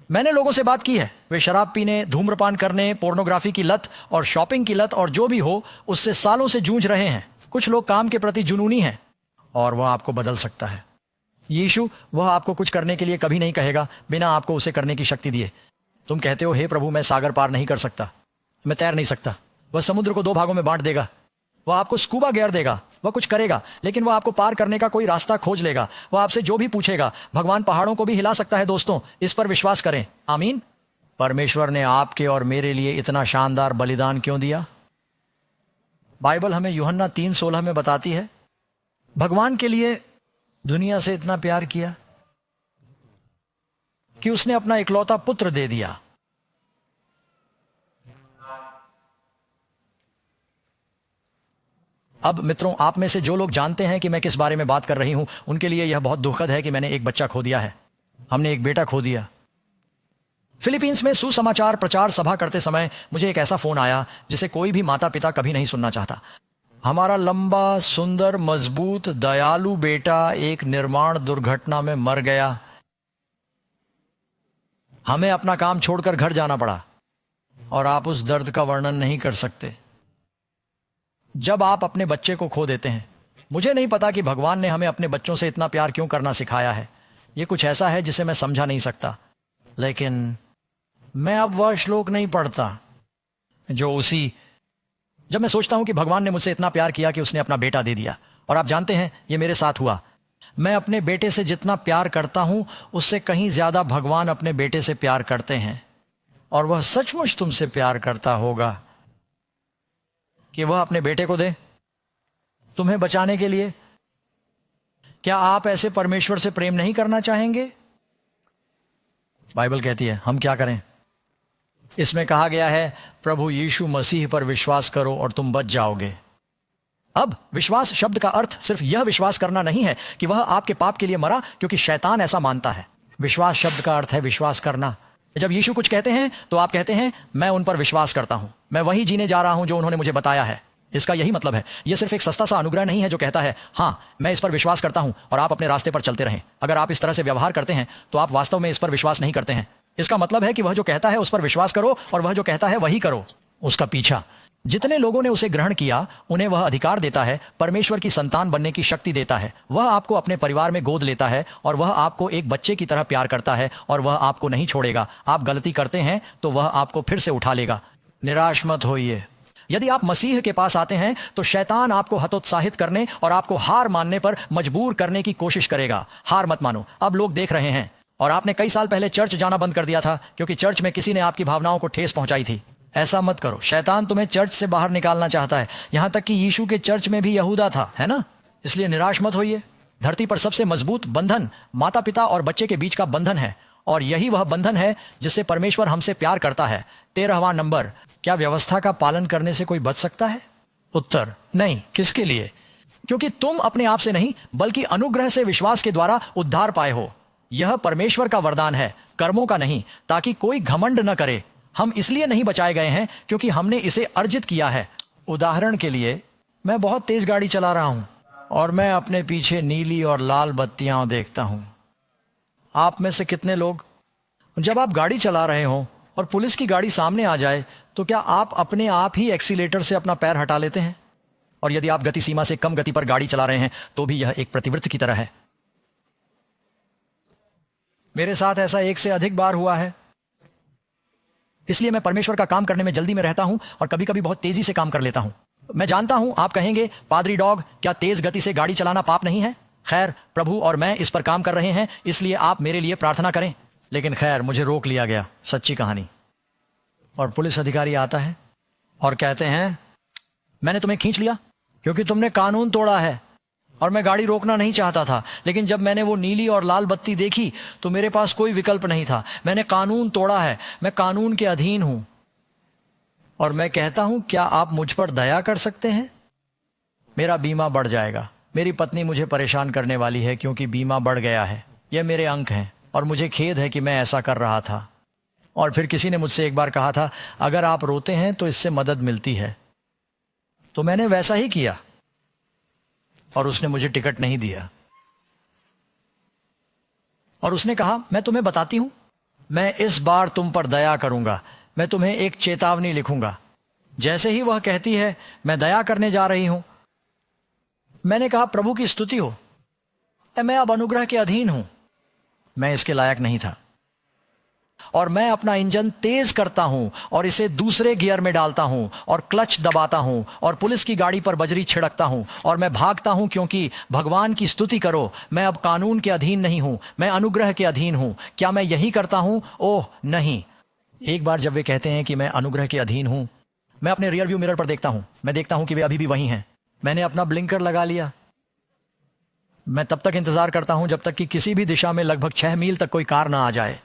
मैंने लोगों से बात की है, वे शराब पीने, धूम्रपान करने, पोर्नोग्राफी की लत और शॉपिंग की लत और जो भी हो उससे सालों से जूझ रहे हैं। कुछ लोग काम के प्रति जुनूनी हैं और वह आपको बदल सकता है। यीशु वह आपको कुछ करने के लिए कभी नहीं कहेगा बिना आपको उसे करने की शक्ति दिए। तुम कहते हो, हे प्रभु मैं सागर पार नहीं कर सकता, मैं तैर नहीं सकता। वह समुद्र को 2 भागों में बांट देगा। वह आपको स्कूबा गियर देगा, वह कुछ करेगा, लेकिन वह आपको पार करने का कोई रास्ता खोज लेगा। वह आपसे जो भी पूछेगा। भगवान पहाड़ों को भी हिला सकता है। दोस्तों, इस पर विश्वास करें। आमीन। परमेश्वर ने आपके और मेरे लिए इतना शानदार बलिदान क्यों दिया? बाइबल हमें यूहन्ना 3:16 में बताती है, भगवान के लिए दुनिया से इतना प्यार किया कि उसने अपना इकलौता पुत्र दे दिया। अब मित्रों, आप में से जो लोग जानते हैं कि मैं किस बारे में बात कर रही हूं, उनके लिए यह बहुत दुखद है कि मैंने एक बच्चा खो दिया है। हमने एक बेटा खो दिया। फिलीपींस में सुसमाचार प्रचार सभा करते समय मुझे एक ऐसा फोन आया जिसे कोई भी माता पिता कभी नहीं सुनना चाहता। हमारा लंबा, सुंदर, मजबूत, दयालु बेटा एक निर्माण दुर्घटना में मर गया। हमें अपना काम छोड़कर घर जाना पड़ा और आप उस दर्द का वर्णन नहीं कर सकते जब आप अपने बच्चे को खो देते हैं। मुझे नहीं पता कि भगवान ने हमें अपने बच्चों से इतना प्यार क्यों करना सिखाया है। यह कुछ ऐसा है जिसे मैं समझा नहीं सकता, लेकिन मैं अब वह श्लोक नहीं पढ़ता जब मैं सोचता हूं कि भगवान ने मुझसे इतना प्यार किया कि उसने अपना बेटा दे दिया। और आप जानते हैं, यह मेरे साथ हुआ। मैं अपने बेटे से जितना प्यार करता हूं उससे कहीं ज्यादा भगवान अपने बेटे से प्यार करते हैं। और वह सचमुच तुमसे प्यार करता होगा कि वह अपने बेटे को दे तुम्हें बचाने के लिए। क्या आप ऐसे परमेश्वर से प्रेम नहीं करना चाहेंगे? बाइबल कहती है हम क्या करें। इसमें कहा गया है, प्रभु यीशु मसीह पर विश्वास करो और तुम बच जाओगे। अब विश्वास शब्द का अर्थ सिर्फ यह विश्वास करना नहीं है कि वह आपके पाप के लिए मरा, क्योंकि शैतान ऐसा मानता है। विश्वास शब्द का अर्थ है विश्वास करना। जब यीशु कुछ कहते हैं तो आप कहते हैं, मैं उन पर विश्वास करता हूं, मैं वही जीने जा रहा हूं जो उन्होंने मुझे बताया है। इसका यही मतलब है। यह सिर्फ एक सस्ता सा अनुग्रह नहीं है जो कहता है, हाँ मैं इस पर विश्वास करता हूं और आप अपने रास्ते पर चलते रहें। अगर आप इस तरह से व्यवहार करते हैं तो आप वास्तव में इस पर विश्वास नहीं करते हैं। इसका मतलब है कि वह जो कहता है उस पर विश्वास करो और वह जो कहता है वही करो, उसका पीछा। जितने लोगों ने उसे ग्रहण किया उन्हें वह अधिकार देता है, परमेश्वर की संतान बनने की शक्ति देता है। वह आपको अपने परिवार में गोद लेता है और वह आपको एक बच्चे की तरह प्यार करता है और वह आपको नहीं छोड़ेगा। आप गलती करते हैं तो वह आपको फिर से उठा लेगा। निराश मत होइए। यदि आप मसीह के पास आते हैं तो शैतान आपको हतोत्साहित करने और आपको हार मानने पर मजबूर करने की कोशिश करेगा। हार मत मानो। अब लोग देख रहे हैं और आपने कई साल पहले चर्च जाना बंद कर दिया था क्योंकि चर्च में किसी ने आपकी भावनाओं को ठेस पहुंचाई थी। ऐसा मत करो। शैतान तुम्हें चर्च से बाहर निकालना चाहता है। यहां तक कि यीशु के चर्च में भी यहूदा था, है ना? इसलिए निराश मत होइए। धरती पर सबसे मजबूत बंधन माता पिता और बच्चे के बीच का बंधन है और यही वह बंधन है जिससे परमेश्वर हमसे प्यार करता है। 13वां नंबर, क्या व्यवस्था का पालन करने से कोई बच सकता है? उत्तर, नहीं। किसके लिए? क्योंकि तुम अपने आप से नहीं बल्कि अनुग्रह से विश्वास के द्वारा उद्धार पाए हो। यह परमेश्वर का वरदान है, कर्मों का नहीं, ताकि कोई घमंड न करे। हम इसलिए नहीं बचाए गए हैं क्योंकि हमने इसे अर्जित किया है। उदाहरण के लिए, मैं बहुत तेज गाड़ी चला रहा हूं और मैं अपने पीछे नीली और लाल बत्तियां देखता हूं। आप में से कितने लोग, जब आप गाड़ी चला रहे हो और पुलिस की गाड़ी सामने आ जाए तो क्या आप अपने आप ही एक्सीलेटर से अपना पैर हटा लेते हैं? और यदि आप गति सीमा से कम गति पर गाड़ी चला रहे हैं तो भी यह एक प्रतिवृत्ति की तरह है। मेरे साथ ऐसा 1 से अधिक बार हुआ है। इसलिए मैं परमेश्वर का काम करने में जल्दी में रहता हूं और कभी कभी बहुत तेजी से काम कर लेता हूं। मैं जानता हूं आप कहेंगे, पादरी डॉग, क्या तेज गति से गाड़ी चलाना पाप नहीं है? खैर, प्रभु और मैं इस पर काम कर रहे हैं, इसलिए आप मेरे लिए प्रार्थना करें। लेकिन खैर, मुझे रोक लिया गया। सच्ची कहानी। और पुलिस अधिकारी आता है और कहते हैं, मैंने तुम्हें खींच लिया क्योंकि तुमने कानून तोड़ा है और मैं गाड़ी रोकना नहीं चाहता था। लेकिन जब मैंने वो नीली और लाल बत्ती देखी तो मेरे पास कोई विकल्प नहीं था। मैंने कानून तोड़ा है, मैं कानून के अधीन हूं। और मैं कहता हूं, क्या आप मुझ पर दया कर सकते हैं? मेरा बीमा बढ़ जाएगा। मेरी पत्नी मुझे परेशान करने वाली है क्योंकि बीमा बढ़ गया है। यह मेरे अंक हैं और मुझे खेद है कि मैं ऐसा कर रहा था। और फिर किसी ने मुझसे एक बार कहा था, अगर आप रोते हैं तो इससे मदद मिलती है। तो मैंने वैसा ही किया और उसने मुझे टिकट नहीं दिया। और उसने कहा, मैं तुम्हें बताती हूं, मैं इस बार तुम पर दया करूंगा, मैं तुम्हें एक चेतावनी लिखूंगा। जैसे ही वह कहती है, मैं दया करने जा रही हूं, मैंने कहा, प्रभु की स्तुति हो, मैं अब अनुग्रह के अधीन हूं। मैं इसके लायक नहीं था और मैं अपना इंजन तेज करता हूं और इसे दूसरे गियर में डालता हूं और क्लच दबाता हूं और पुलिस की गाड़ी पर बजरी छिड़कता हूं और मैं भागता हूं, क्योंकि भगवान की स्तुति करो, मैं अब कानून के अधीन नहीं हूं, मैं अनुग्रह के अधीन हूं। क्या मैं यही करता हूं? ओह नहीं। एक बार जब वे कहते हैं कि मैं अनुग्रह के अधीन हूं, मैं अपने रियर व्यू मिरर पर देखता हूं, मैं देखता हूं कि वे अभी भी वही हैं। मैंने अपना ब्लिंकर लगा लिया। मैं तब तक इंतजार करता हूं जब तक कि किसी भी दिशा में लगभग 6 मील तक कोई कार ना आ जाए।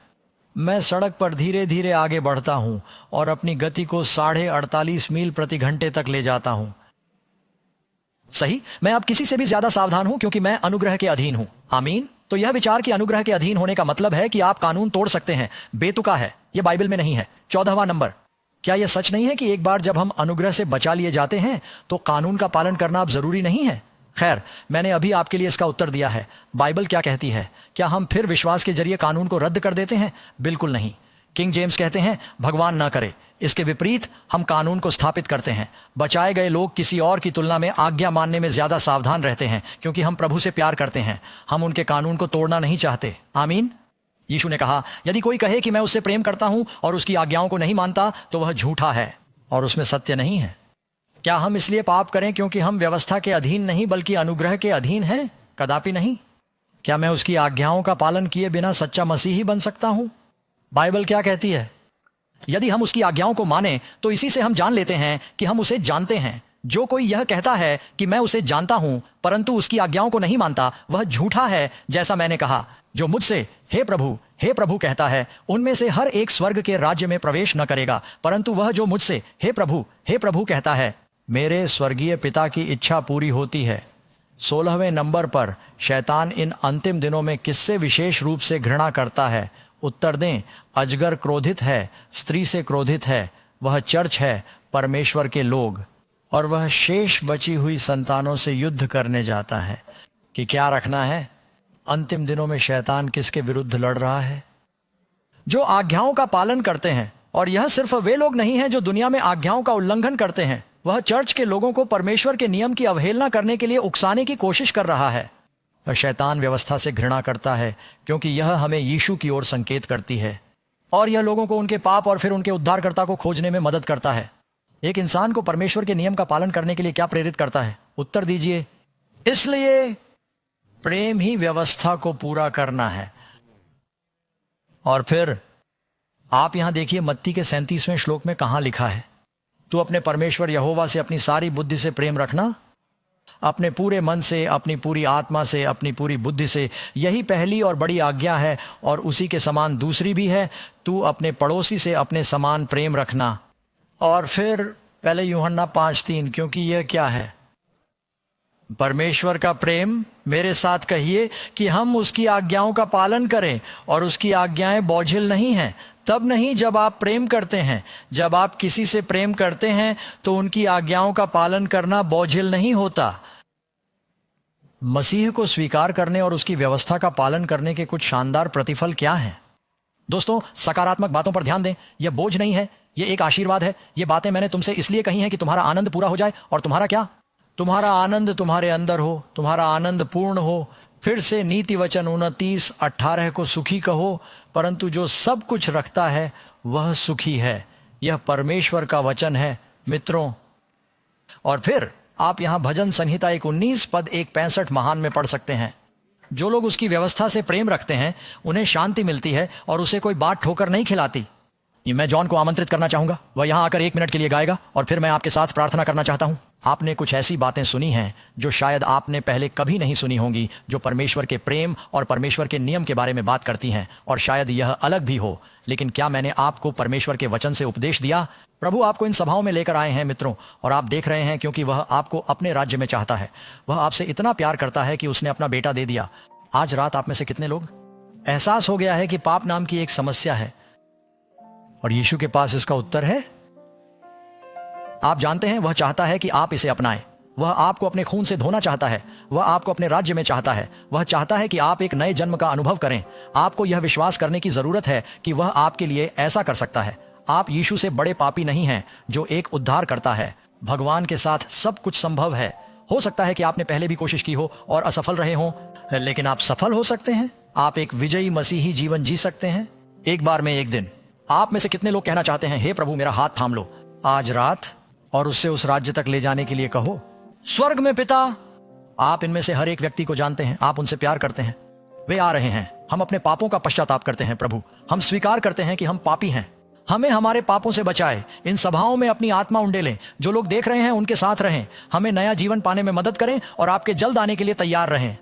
मैं सड़क पर धीरे धीरे आगे बढ़ता हूं और अपनी गति को 48.5 मील प्रति घंटे तक ले जाता हूं। सही, मैं अब किसी से भी ज्यादा सावधान हूं, क्योंकि मैं अनुग्रह के अधीन हूं। आमीन। तो यह विचार कि अनुग्रह के अधीन होने का मतलब है कि आप कानून तोड़ सकते हैं, बेतुका है। यह बाइबल में नहीं है। 14वां नंबर, क्या यह सच नहीं है कि एक बार जब हम अनुग्रह से बचा लिए जाते हैं तो कानून का पालन करना अब जरूरी नहीं है? खैर, मैंने अभी आपके लिए इसका उत्तर दिया है। बाइबल क्या कहती है? क्या हम फिर विश्वास के जरिए कानून को रद्द कर देते हैं? बिल्कुल नहीं। किंग जेम्स कहते हैं, भगवान ना करे। इसके विपरीत हम कानून को स्थापित करते हैं। बचाए गए लोग किसी और की तुलना में आज्ञा मानने में ज्यादा सावधान रहते हैं, क्योंकि हम प्रभु से प्यार करते हैं। हम उनके कानून को तोड़ना नहीं चाहते। आमीन। यीशु ने कहा, यदि कोई कहे कि मैं उससे प्रेम करता हूं और उसकी आज्ञाओं को नहीं मानता, तो वह झूठा है और उसमें सत्य नहीं है। क्या हम इसलिए पाप करें क्योंकि हम व्यवस्था के अधीन नहीं बल्कि अनुग्रह के अधीन हैं? कदापि नहीं। क्या मैं उसकी आज्ञाओं का पालन किए बिना सच्चा मसीही बन सकता हूं? बाइबल क्या कहती है? यदि हम उसकी आज्ञाओं को माने तो इसी से हम जान लेते हैं कि हम उसे जानते हैं। जो कोई यह कहता है कि मैं उसे जानता हूं परंतु उसकी आज्ञाओं को नहीं मानता, वह झूठा है। जैसा मैंने कहा, जो मुझसे हे प्रभु कहता है, उनमें से हर एक स्वर्ग के राज्य में प्रवेश न करेगा, परंतु वह जो मुझसे हे प्रभु कहता है, मेरे स्वर्गीय पिता की इच्छा पूरी होती है। 16वें नंबर पर शैतान इन अंतिम दिनों में किससे विशेष रूप से घृणा करता है? उत्तर दें। अजगर क्रोधित है, स्त्री से क्रोधित है, वह चर्च है, परमेश्वर के लोग, और वह शेष बची हुई संतानों से युद्ध करने जाता है। कि क्या रखना है? अंतिम दिनों में शैतान किसके विरुद्ध लड़ रहा है? जो आज्ञाओं का पालन करते हैं। और यह सिर्फ वे लोग नहीं हैं जो दुनिया में आज्ञाओं का उल्लंघन करते हैं। वह चर्च के लोगों को परमेश्वर के नियम की अवहेलना करने के लिए उकसाने की कोशिश कर रहा है। और शैतान व्यवस्था से घृणा करता है, क्योंकि यह हमें यीशु की ओर संकेत करती है और यह लोगों को उनके पाप और फिर उनके उद्धारकर्ता को खोजने में मदद करता है। एक इंसान को परमेश्वर के नियम का पालन करने के लिए क्या प्रेरित करता है? उत्तर दीजिए। इसलिए प्रेम ही व्यवस्था को पूरा करना है। और फिर आप यहां देखिए, मत्ती के 37वें श्लोक में कहां लिखा है? तू अपने परमेश्वर यहोवा से अपनी सारी बुद्धि से प्रेम रखना, अपने पूरे मन से, अपनी पूरी आत्मा से, अपनी पूरी बुद्धि से। यही पहली और बड़ी आज्ञा है और उसी के समान दूसरी भी है, तू अपने पड़ोसी से अपने समान प्रेम रखना। और फिर पहले यूहन्ना 5:3, क्योंकि यह क्या है? परमेश्वर का प्रेम, मेरे साथ कहिए, कि हम उसकी आज्ञाओं का पालन करें, और उसकी आज्ञाएं बोझिल नहीं हैं। तब नहीं जब आप प्रेम करते हैं। जब आप किसी से प्रेम करते हैं तो उनकी आज्ञाओं का पालन करना बोझिल नहीं होता। मसीह को स्वीकार करने और उसकी व्यवस्था का पालन करने के कुछ शानदार प्रतिफल क्या हैं? दोस्तों, सकारात्मक बातों पर ध्यान दें। यह बोझ नहीं है, यह एक आशीर्वाद है। ये बातें मैंने तुमसे इसलिए कही हैं कि तुम्हारा आनंद पूरा हो जाए। और तुम्हारा क्या? तुम्हारा आनंद तुम्हारे अंदर हो, तुम्हारा आनंद पूर्ण हो। फिर से नीति वचन 29:18 को सुखी कहो, परंतु जो सब कुछ रखता है वह सुखी है। यह परमेश्वर का वचन है मित्रों। और फिर आप यहां भजन संहिता 19 पद 165 महान में पढ़ सकते हैं। जो लोग उसकी व्यवस्था से प्रेम रखते हैं उन्हें शांति मिलती है और उसे कोई बात ठोकर नहीं खिलाती। मैं जॉन को आमंत्रित करना चाहूंगा, वह यहां आकर 1 मिनट के लिए गाएगा और फिर मैं आपके साथ प्रार्थना करना चाहता हूं। आपने कुछ ऐसी बातें सुनी हैं जो शायद आपने पहले कभी नहीं सुनी होंगी, जो परमेश्वर के प्रेम और परमेश्वर के नियम के बारे में बात करती हैं, और शायद यह अलग भी हो। लेकिन क्या मैंने आपको परमेश्वर के वचन से उपदेश दिया? प्रभु आपको इन सभाओं में लेकर आए हैं मित्रों, और आप देख रहे हैं क्योंकि वह आपको अपने राज्य में चाहता है। वह आपसे इतना प्यार करता है कि उसने अपना बेटा दे दिया। आज रात आप में से कितने लोग एहसास हो गया है कि पाप नाम की एक समस्या है? और यीशु के पास इसका उत्तर है। आप जानते हैं, वह चाहता है कि आप इसे अपनाएं। वह आपको अपने खून से धोना चाहता है। वह आपको अपने राज्य में चाहता है। वह चाहता है कि आप एक नए जन्म का अनुभव करें। आपको यह विश्वास करने की जरूरत है कि वह आपके लिए ऐसा कर सकता है। आप यीशु से बड़े पापी नहीं हैं जो एक उद्धार करता है। भगवान के साथ सब कुछ संभव है। हो सकता है कि आपने पहले भी कोशिश की हो और असफल रहे हों, लेकिन आप सफल हो सकते हैं। आप एक विजयी मसीही जीवन जी सकते हैं, एक बार में एक दिन। आप में से कितने लोग कहना चाहते हैं, हे प्रभु मेरा हाथ थाम लो आज रात और उससे उस राज्य तक ले जाने के लिए कहो। स्वर्ग में पिता, आप इनमें से हर एक व्यक्ति को जानते हैं। आप उनसे प्यार करते हैं। वे आ रहे हैं। हम अपने पापों का पश्चाताप करते हैं प्रभु। हम स्वीकार करते हैं कि हम पापी हैं। हमें हमारे पापों से बचाए। इन सभाओं में अपनी आत्मा उंडेलें। जो लोग देख रहे हैं उनके साथ रहें। हमें नया जीवन पाने में मदद करें और आपके जल्द आने के लिए तैयार रहें।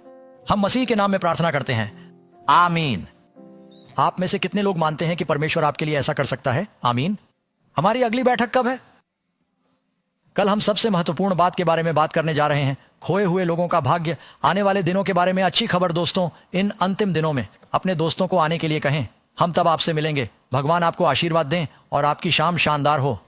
हम मसीह के नाम में प्रार्थना करते हैं, आमीन। आप में से कितने लोग मानते हैं कि परमेश्वर आपके लिए ऐसा कर सकता है? आमीन। हमारी अगली बैठक कब है? कल हम सबसे महत्वपूर्ण बात के बारे में बात करने जा रहे हैं, खोए हुए लोगों का भाग्य। आने वाले दिनों के बारे में अच्छी खबर दोस्तों। इन अंतिम दिनों में अपने दोस्तों को आने के लिए कहें। हम तब आपसे मिलेंगे। भगवान आपको आशीर्वाद दें और आपकी शाम शानदार हो।